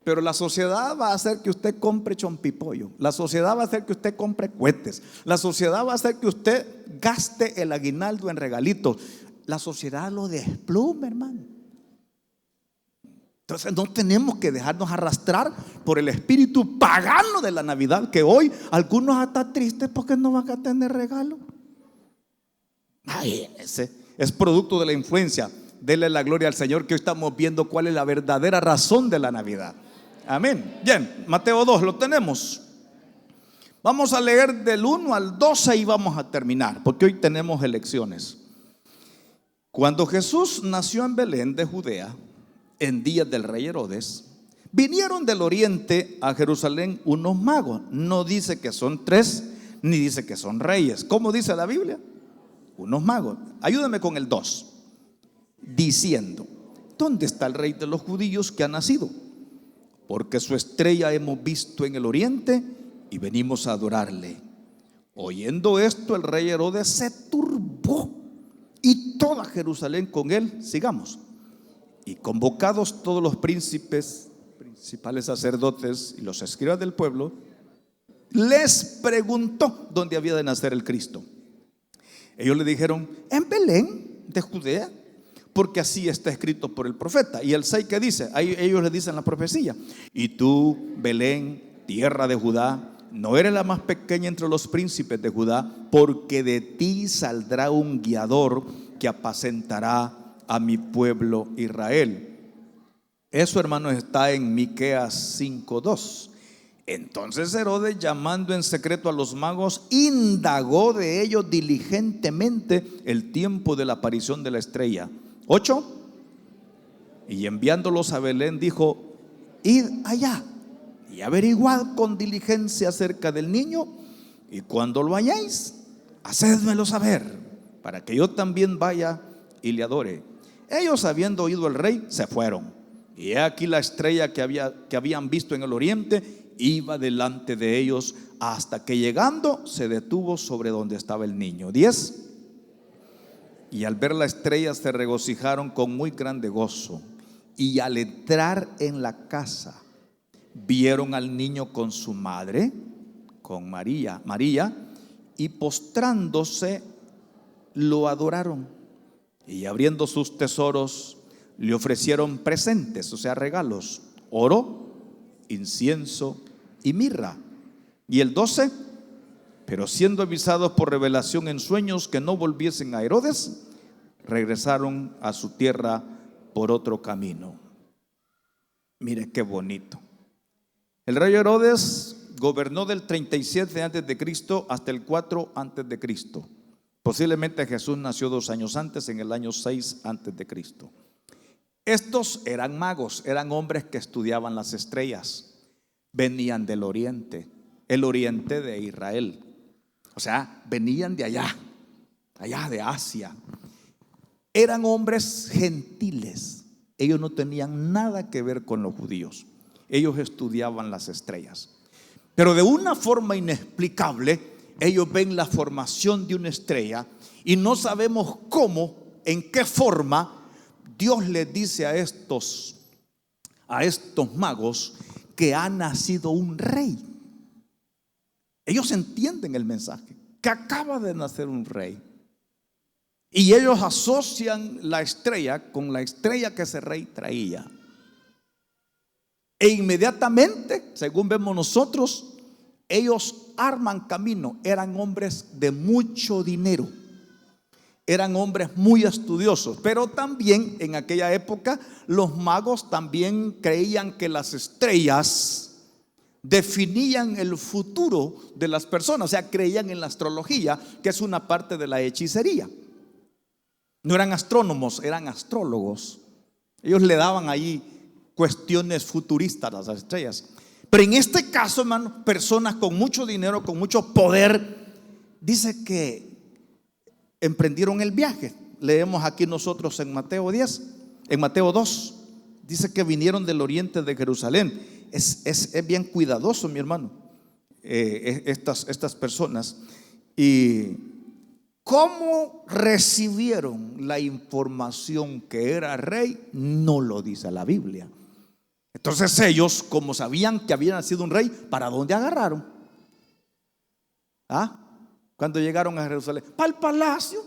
S1: Pero la sociedad va a hacer que usted compre chompipollo, la sociedad va a hacer que usted compre cohetes, la sociedad va a hacer que usted gaste el aguinaldo en regalitos. La sociedad lo despluma, hermano. Entonces no tenemos que dejarnos arrastrar por el espíritu pagano de la Navidad, que hoy algunos están tristes porque no van a tener regalo. Ay, ese es producto de la influencia. Dele la gloria al Señor, que hoy estamos viendo cuál es la verdadera razón de la Navidad. Amén. Bien, Mateo 2 lo tenemos. Vamos a leer del 1 al 12 y vamos a terminar, porque hoy tenemos elecciones. Cuando Jesús nació en Belén de Judea, en días del rey Herodes, vinieron del oriente a Jerusalén unos magos. No dice que son 3, ni dice que son reyes. ¿Cómo dice la Biblia? Unos magos. Ayúdame con el 2. Diciendo: ¿dónde está el rey de los judíos que ha nacido? Porque su estrella hemos visto en el oriente y venimos a adorarle. Oyendo esto, el rey Herodes se turbó y toda Jerusalén con él. Sigamos. Y convocados todos los príncipes, principales sacerdotes y los escribas del pueblo, les preguntó dónde había de nacer el Cristo. Ellos le dijeron: en Belén de Judea, porque así está escrito por el profeta. Y el 6, ¿qué dice? Ahí ellos le dicen la profecía: y tú, Belén, tierra de Judá, no eres la más pequeña entre los príncipes de Judá, porque de ti saldrá un guiador que apacentará a mi pueblo Israel. Eso, hermanos, está en Miqueas 5:2. Entonces Herodes, llamando en secreto a los magos, indagó de ellos diligentemente el tiempo de la aparición de la estrella. 8. Y enviándolos a Belén dijo: id allá y averiguad con diligencia acerca del niño, y cuando lo halléis, hacédmelo saber, para que yo también vaya y le adore. Ellos, habiendo oído el rey, se fueron. Y he aquí la estrella que habían visto en el oriente iba delante de ellos, hasta que llegando se detuvo sobre donde estaba el niño. 10. Y al ver la estrella se regocijaron con muy grande gozo. Y al entrar en la casa, vieron al niño con su madre, con María, y postrándose lo adoraron. Y abriendo sus tesoros, le ofrecieron presentes, o sea, regalos: oro, incienso y mirra. Y el 12, pero siendo avisados por revelación en sueños que no volviesen a Herodes, regresaron a su tierra por otro camino. Mire qué bonito. El rey Herodes gobernó del 37 antes de Cristo hasta el 4 antes de Cristo. Posiblemente Jesús nació 2 años antes, en el año 6 antes de Cristo. Estos eran magos, eran hombres que estudiaban las estrellas. Venían del oriente, el oriente de Israel. O sea, venían de allá de Asia. Eran hombres gentiles. Ellos no tenían nada que ver con los judíos. Ellos estudiaban las estrellas. Pero de una forma inexplicable, ellos ven la formación de una estrella y no sabemos cómo, en qué forma Dios les dice a estos magos que ha nacido un rey. Ellos entienden el mensaje, que acaba de nacer un rey. Y ellos asocian la estrella con la estrella que ese rey traía. E inmediatamente, según vemos nosotros, ellos arman camino. Eran hombres de mucho dinero, eran hombres muy estudiosos. Pero también en aquella época los magos también creían que las estrellas definían el futuro de las personas. O sea, creían en la astrología, que es una parte de la hechicería. No eran astrónomos, eran astrólogos. Ellos le daban ahí cuestiones futuristas a las estrellas. Pero en este caso, hermano, personas con mucho dinero, con mucho poder, dice que emprendieron el viaje. Leemos aquí nosotros en Mateo 10, en Mateo 2, dice que vinieron del oriente de Jerusalén. Es bien cuidadoso, mi hermano, estas personas. Y cómo recibieron la información que era rey, no lo dice la Biblia. Entonces ellos, como sabían que había nacido un rey, ¿para dónde agarraron? Cuando llegaron a Jerusalén, para el palacio.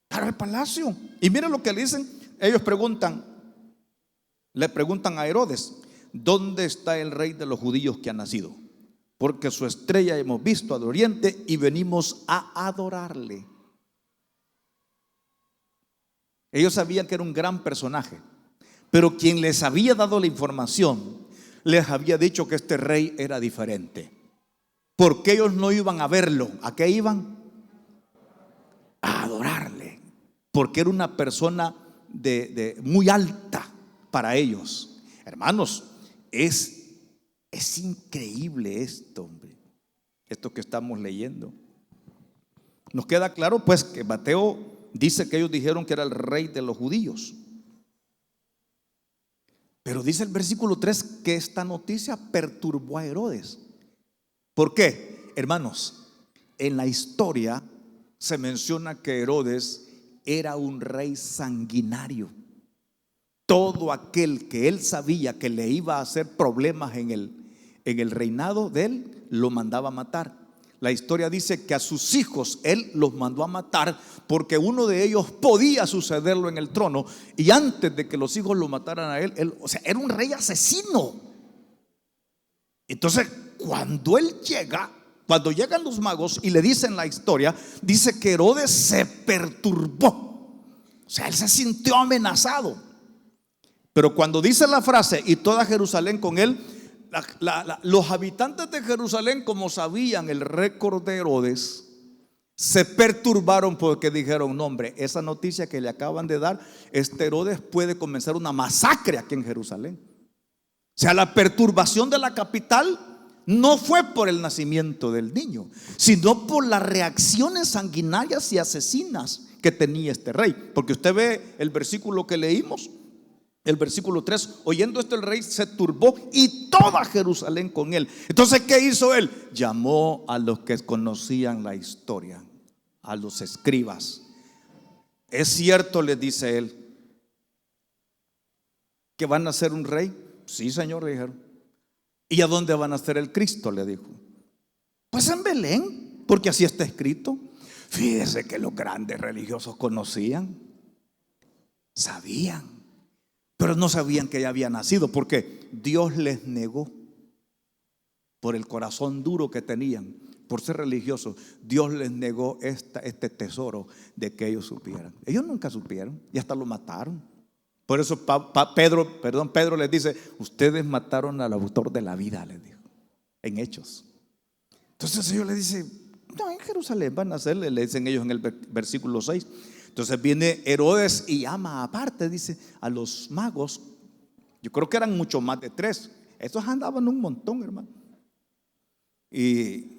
S1: Para el palacio. Y miren lo que le dicen. Ellos le preguntan a Herodes: ¿dónde está el rey de los judíos que ha nacido? Porque su estrella hemos visto al oriente y venimos a adorarle. Ellos sabían que era un gran personaje, pero quien les había dado la información les había dicho que este rey era diferente, porque ellos no iban a verlo. ¿A qué iban? A adorarle, porque era una persona de muy alta para ellos. Hermanos, es increíble esto, hombre, esto que estamos leyendo. Nos queda claro pues que Mateo dice que ellos dijeron que era el rey de los judíos. Pero dice el versículo 3 que esta noticia perturbó a Herodes. ¿Por qué? Hermanos, en la historia se menciona que Herodes era un rey sanguinario. Todo aquel que él sabía que le iba a hacer problemas en el reinado de él, lo mandaba a matar. La historia dice que a sus hijos él los mandó a matar, porque uno de ellos podía sucederlo en el trono. Y antes de que los hijos lo mataran a él, o sea, era un rey asesino. Entonces, cuando llegan los magos y le dicen la historia, dice que Herodes se perturbó. O sea, él se sintió amenazado. Pero cuando dice la frase y toda Jerusalén con él, los habitantes de Jerusalén, como sabían el récord de Herodes, Se perturbaron porque dijeron: no, hombre, esa noticia que le acaban de dar, Herodes puede comenzar una masacre aquí en Jerusalén. O sea, la perturbación de la capital no fue por el nacimiento del niño, sino por las reacciones sanguinarias y asesinas que tenía este rey. Porque usted ve el versículo que leímos, el versículo 3: oyendo esto el rey se turbó y toda Jerusalén con él. Entonces, ¿qué hizo él? Llamó a los que conocían la historia, a los escribas. ¿Es cierto, les dice él, que van a ser un rey? Sí, Señor, le dijeron. ¿Y a dónde van a ser el Cristo?, le dijo. Pues en Belén, porque así está escrito. Fíjese que los grandes religiosos conocían, sabían, pero no sabían que ya había nacido, porque Dios les negó por el corazón duro que tenían, por ser religiosos. Dios les negó este tesoro de que ellos supieran. Ellos nunca supieron y hasta lo mataron. Por eso Pedro les dice: ustedes mataron al autor de la vida, les dijo, en Hechos. Entonces el Señor le dice: no, en Jerusalén van a hacer, le dicen ellos en el versículo 6. Entonces viene Herodes y llama aparte, dice, a los magos. Yo creo que eran mucho más de 3. Estos andaban un montón, hermano. Y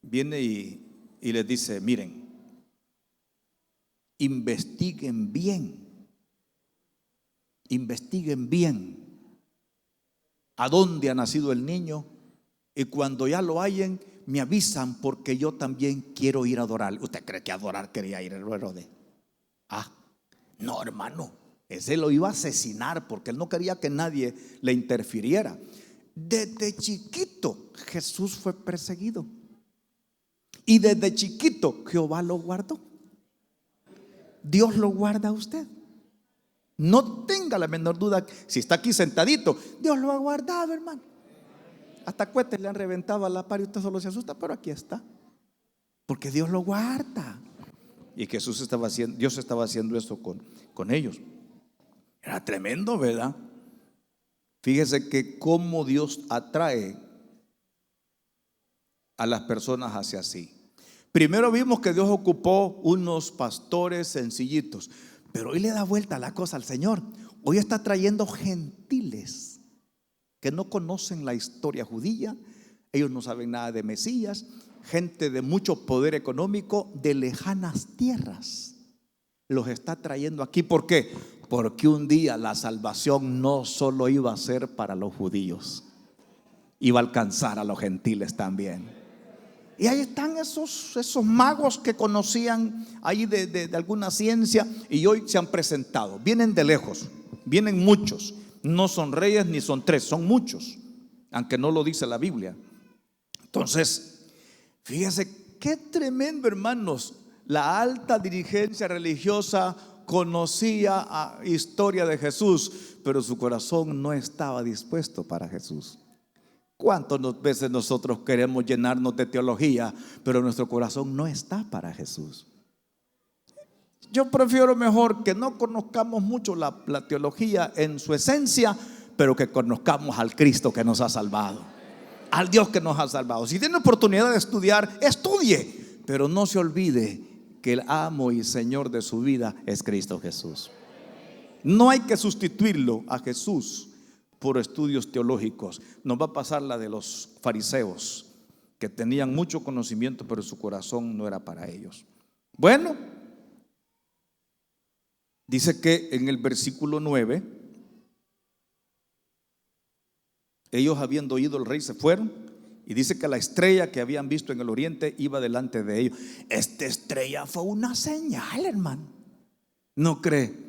S1: viene y les dice: miren, investiguen bien a dónde ha nacido el niño, y cuando ya lo hallen me avisan, porque yo también quiero ir a adorar. ¿Usted cree que a adorar quería ir el Herodes? No, hermano, ese lo iba a asesinar, porque él no quería que nadie le interfiriera. Desde chiquito Jesús fue perseguido, y desde chiquito Jehová lo guardó. Dios lo guarda a usted. No tenga la menor duda. Si está aquí sentadito, Dios lo ha guardado, hermano. Hasta cohetes le han reventado a la par y usted solo se asusta, pero aquí está, porque Dios lo guarda. Y Dios estaba haciendo esto con ellos. Era tremendo, ¿verdad? Fíjese que cómo Dios atrae a las personas hacia sí. Primero vimos que Dios ocupó unos pastores sencillitos, pero hoy le da vuelta la cosa al Señor. Hoy está trayendo gentiles que no conocen la historia judía. Ellos no saben nada de Mesías. Gente de mucho poder económico, de lejanas tierras, los está trayendo aquí. ¿Por qué? Porque un día la salvación no solo iba a ser para los judíos, iba a alcanzar a los gentiles también. Y ahí están esos magos que conocían ahí de alguna ciencia, y hoy se han presentado. Vienen de lejos, vienen muchos. No son reyes ni son 3, son muchos, aunque no lo dice la Biblia. Entonces, fíjense qué tremendo, hermanos. La alta dirigencia religiosa conocía la historia de Jesús, pero su corazón no estaba dispuesto para Jesús. ¿Cuántas veces nosotros queremos llenarnos de teología, pero nuestro corazón no está para Jesús? Yo prefiero mejor que no conozcamos mucho la teología en su esencia, pero que conozcamos al Cristo que nos ha salvado, al Dios que nos ha salvado. Si tiene oportunidad de estudiar, estudie, pero no se olvide que el amo y Señor de su vida es Cristo Jesús. No hay que sustituirlo a Jesús por estudios teológicos. Nos va a pasar la de los fariseos, que tenían mucho conocimiento, pero su corazón no era para ellos. Bueno, dice que en el versículo 9, ellos, habiendo oído el rey, se fueron, y dice que la estrella que habían visto en el oriente iba delante de ellos. Esta estrella fue una señal, hermano. ¿No cree?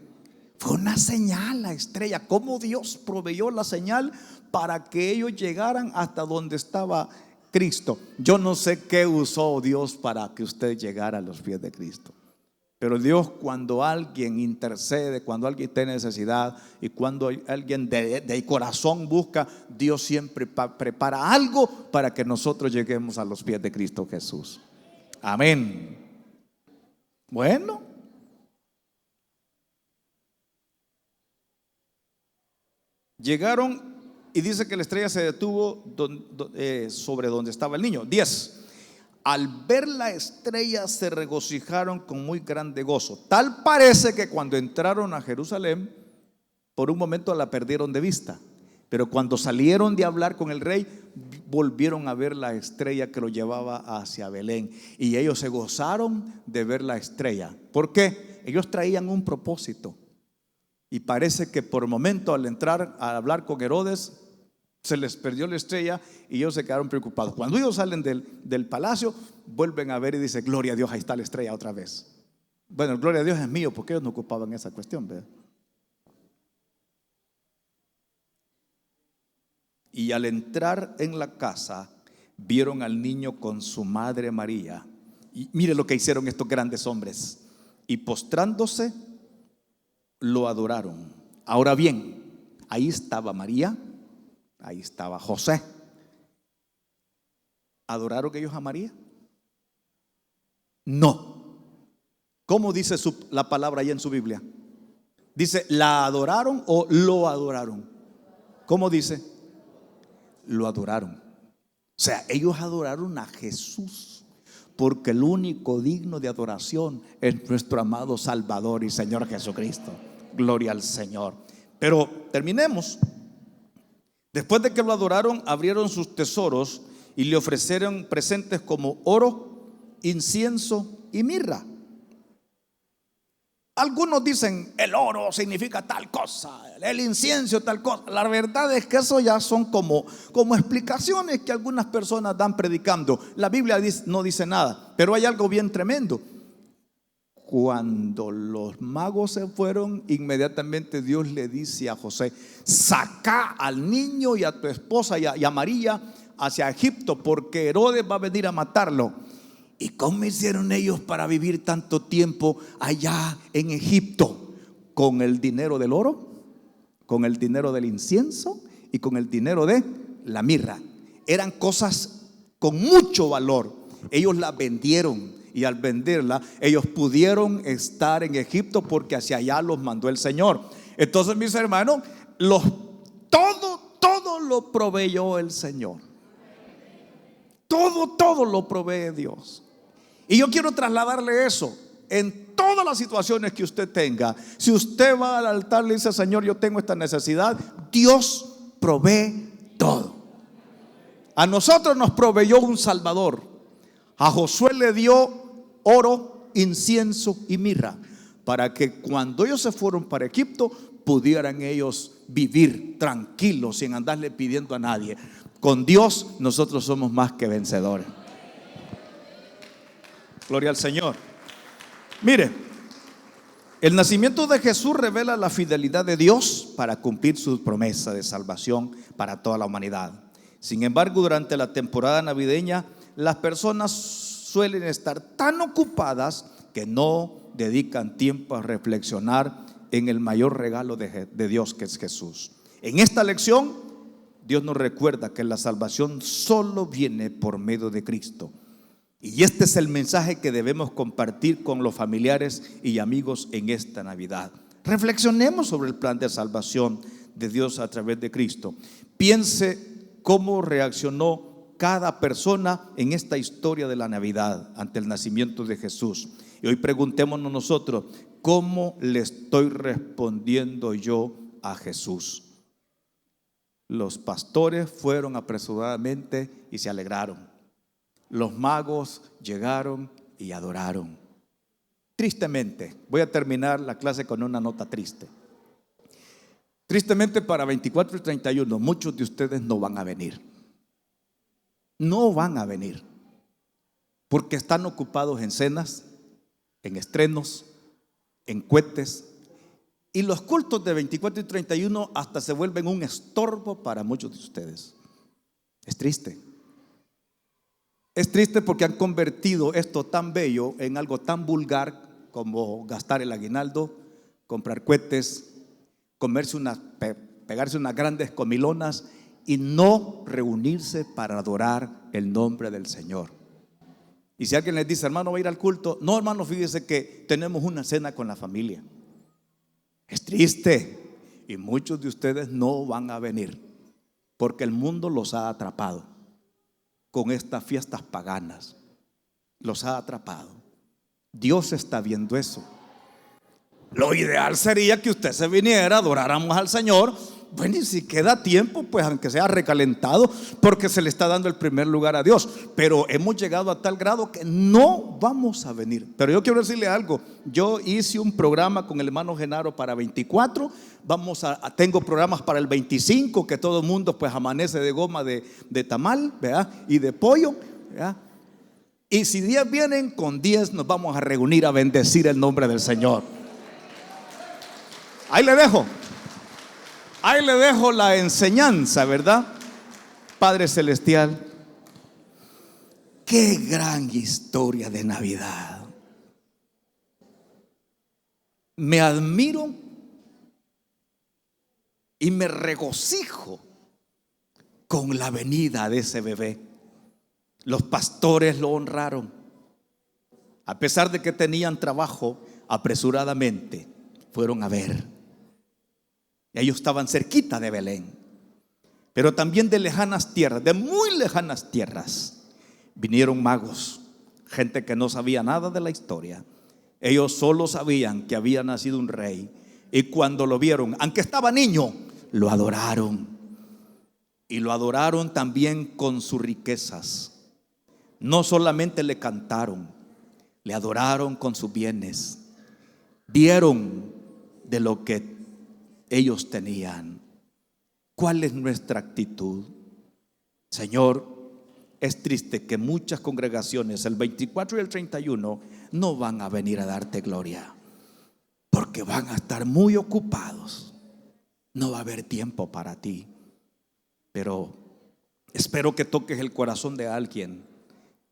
S1: Fue una señal, la estrella. Cómo Dios proveyó la señal para que ellos llegaran hasta donde estaba Cristo. Yo no sé qué usó Dios para que usted llegara a los pies de Cristo, pero Dios, cuando alguien intercede, cuando alguien tiene necesidad, y cuando alguien de corazón busca, Dios siempre prepara algo para que nosotros lleguemos a los pies de Cristo Jesús. Amén. Bueno, llegaron, y dice que la estrella se detuvo sobre donde estaba el niño. 10. al ver la estrella se regocijaron con muy grande gozo. Tal parece que cuando entraron a Jerusalén, por un momento la perdieron de vista, pero cuando salieron de hablar con el rey, volvieron a ver la estrella que lo llevaba hacia Belén, y ellos se gozaron de ver la estrella. ¿Por qué? Ellos traían un propósito, y parece que por momento al entrar a hablar con Herodes se les perdió la estrella y ellos se quedaron preocupados. Cuando ellos salen del palacio, vuelven a ver y dicen: gloria a Dios, ahí está la estrella otra vez. Bueno, gloria a Dios es mío, porque ellos no ocupaban esa cuestión, ¿verdad? Y al entrar en la casa, vieron al niño con su madre María. Y mire lo que hicieron estos grandes hombres. Y postrándose, lo adoraron. Ahora bien, ahí estaba María, ahí estaba José. ¿Adoraron ellos a María? No. ¿Cómo dice la palabra ahí en su Biblia? ¿Dice la adoraron o lo adoraron? ¿Cómo dice? Lo adoraron. O sea, ellos adoraron a Jesús, porque el único digno de adoración es nuestro amado Salvador y Señor Jesucristo. Gloria al Señor. Pero terminemos. Después de que lo adoraron, abrieron sus tesoros y le ofrecieron presentes como oro, incienso y mirra. Algunos dicen: el oro significa tal cosa, el incienso tal cosa. La verdad es que eso ya son como explicaciones que algunas personas dan predicando. La Biblia no dice nada, pero hay algo bien tremendo. Cuando los magos se fueron, inmediatamente Dios le dice a José: saca al niño y a tu esposa y a María hacia Egipto, porque Herodes va a venir a matarlo. ¿Y cómo hicieron ellos para vivir tanto tiempo allá en Egipto? Con el dinero del oro, con el dinero del incienso y con el dinero de la mirra. Eran cosas con mucho valor. Ellos la vendieron, y al venderla ellos pudieron estar en Egipto, porque hacia allá los mandó el Señor. Entonces, mis hermanos, todo lo proveyó el Señor. Todo lo provee Dios. Y yo quiero trasladarle eso en todas las situaciones que usted tenga. Si usted va al altar y le dice: Señor, yo tengo esta necesidad, Dios provee todo. A nosotros nos proveyó un Salvador. A Josué le dio oro, incienso y mirra, para que cuando ellos se fueron para Egipto pudieran ellos vivir tranquilos, sin andarle pidiendo a nadie. Con Dios nosotros somos más que vencedores. Gloria al Señor. Mire, el nacimiento de Jesús revela la fidelidad de Dios para cumplir su promesa de salvación para toda la humanidad. Sin embargo, durante la temporada navideña, las personas suelen estar tan ocupadas que no dedican tiempo a reflexionar en el mayor regalo de Dios, que es Jesús. En esta lección, Dios nos recuerda que la salvación solo viene por medio de Cristo. Y este es el mensaje que debemos compartir con los familiares y amigos en esta Navidad. Reflexionemos sobre el plan de salvación de Dios a través de Cristo. Piense cómo reaccionó cada persona en esta historia de la Navidad ante el nacimiento de Jesús. Y hoy preguntémonos nosotros: ¿cómo le estoy respondiendo yo a Jesús? Los pastores fueron apresuradamente y se alegraron. Los magos llegaron y adoraron. Tristemente, voy a terminar la clase con una nota triste. Tristemente, para 24 y 31, muchos de ustedes no van a venir. No van a venir, porque están ocupados en cenas, en estrenos, en cohetes. Y los cultos de 24 y 31 hasta se vuelven un estorbo para muchos de ustedes. Es triste. Es triste porque han convertido esto tan bello en algo tan vulgar como gastar el aguinaldo, comprar cohetes, pegarse unas grandes comilonas y no reunirse para adorar el nombre del Señor. Y si alguien les dice: hermano, va a ir al culto. No, hermano, fíjese que tenemos una cena con la familia. Es triste. Y muchos de ustedes no van a venir porque el mundo los ha atrapado con estas fiestas paganas. los ha atrapado. Dios está viendo eso. Lo ideal sería que usted se viniera, adoráramos al Señor. Bueno, y si queda tiempo, pues aunque sea recalentado, porque se le está dando el primer lugar a Dios. Pero hemos llegado a tal grado que no vamos a venir. Pero yo quiero decirle algo. Yo hice un programa con el hermano Genaro para 24. Tengo programas para el 25, que todo el mundo pues amanece de goma de tamal, ¿verdad? Y de pollo, ¿verdad? Y si 10 vienen, con 10 nos vamos a reunir a bendecir el nombre del Señor. Ahí le dejo la enseñanza, ¿verdad? Padre Celestial, qué gran historia de Navidad. Me admiro y me regocijo con la venida de ese bebé. Los pastores lo honraron. A pesar de que tenían trabajo, apresuradamente fueron a ver. Ellos estaban cerquita de Belén, pero también de lejanas tierras, de muy lejanas tierras, vinieron magos, gente que no sabía nada de la historia. Ellos solo sabían que había nacido un rey, y cuando lo vieron, aunque estaba niño, lo adoraron. Y lo adoraron también con sus riquezas. No solamente le cantaron, le adoraron con sus bienes. Dieron de lo que ellos tenían. ¿Cuál es nuestra actitud? Señor, es triste que muchas congregaciones el 24 y el 31 no van a venir a darte gloria, porque van a estar muy ocupados. No va a haber tiempo para ti. Pero espero que toques el corazón de alguien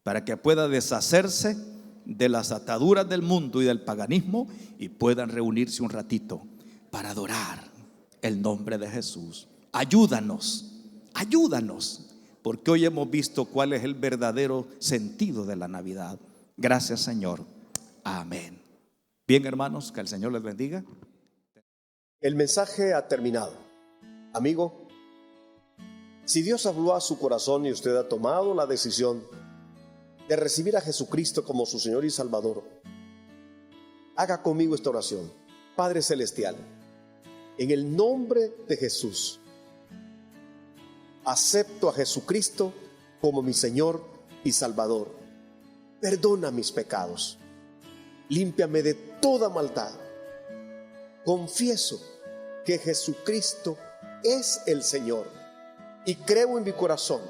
S1: para que pueda deshacerse de las ataduras del mundo y del paganismo y puedan reunirse un ratito para adorar el nombre de Jesús. Ayúdanos, porque hoy hemos visto cuál es el verdadero sentido de la Navidad. Gracias, Señor. Amén. Bien, hermanos, que el Señor les bendiga.
S2: El mensaje ha terminado. Amigo, si Dios habló a su corazón y usted ha tomado la decisión de recibir a Jesucristo como su Señor y Salvador, haga conmigo esta oración. Padre Celestial, en el nombre de Jesús, acepto a Jesucristo como mi Señor y Salvador. Perdona mis pecados, límpiame de toda maldad. Confieso que Jesucristo es el Señor y creo en mi corazón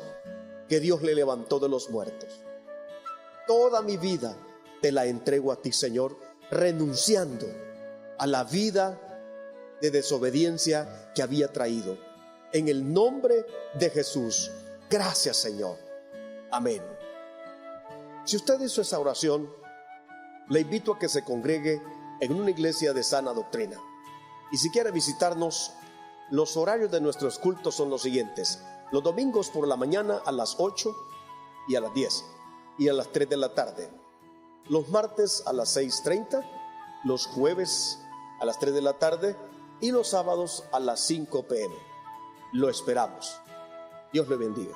S2: que Dios le levantó de los muertos. Toda mi vida te la entrego a ti, Señor, renunciando a la vida de desobediencia que había traído. En el nombre de Jesús, gracias, Señor. Amén. Si usted hizo esa oración, le invito a que se congregue en una iglesia de sana doctrina. Y si quiere visitarnos, los horarios de nuestros cultos son los siguientes: los domingos por la mañana a las 8 y a las 10 y a las 3 de la tarde, los martes a las 6:30, los jueves a las 3 de la tarde y los sábados a las 5 p.m. Lo esperamos. Dios le bendiga.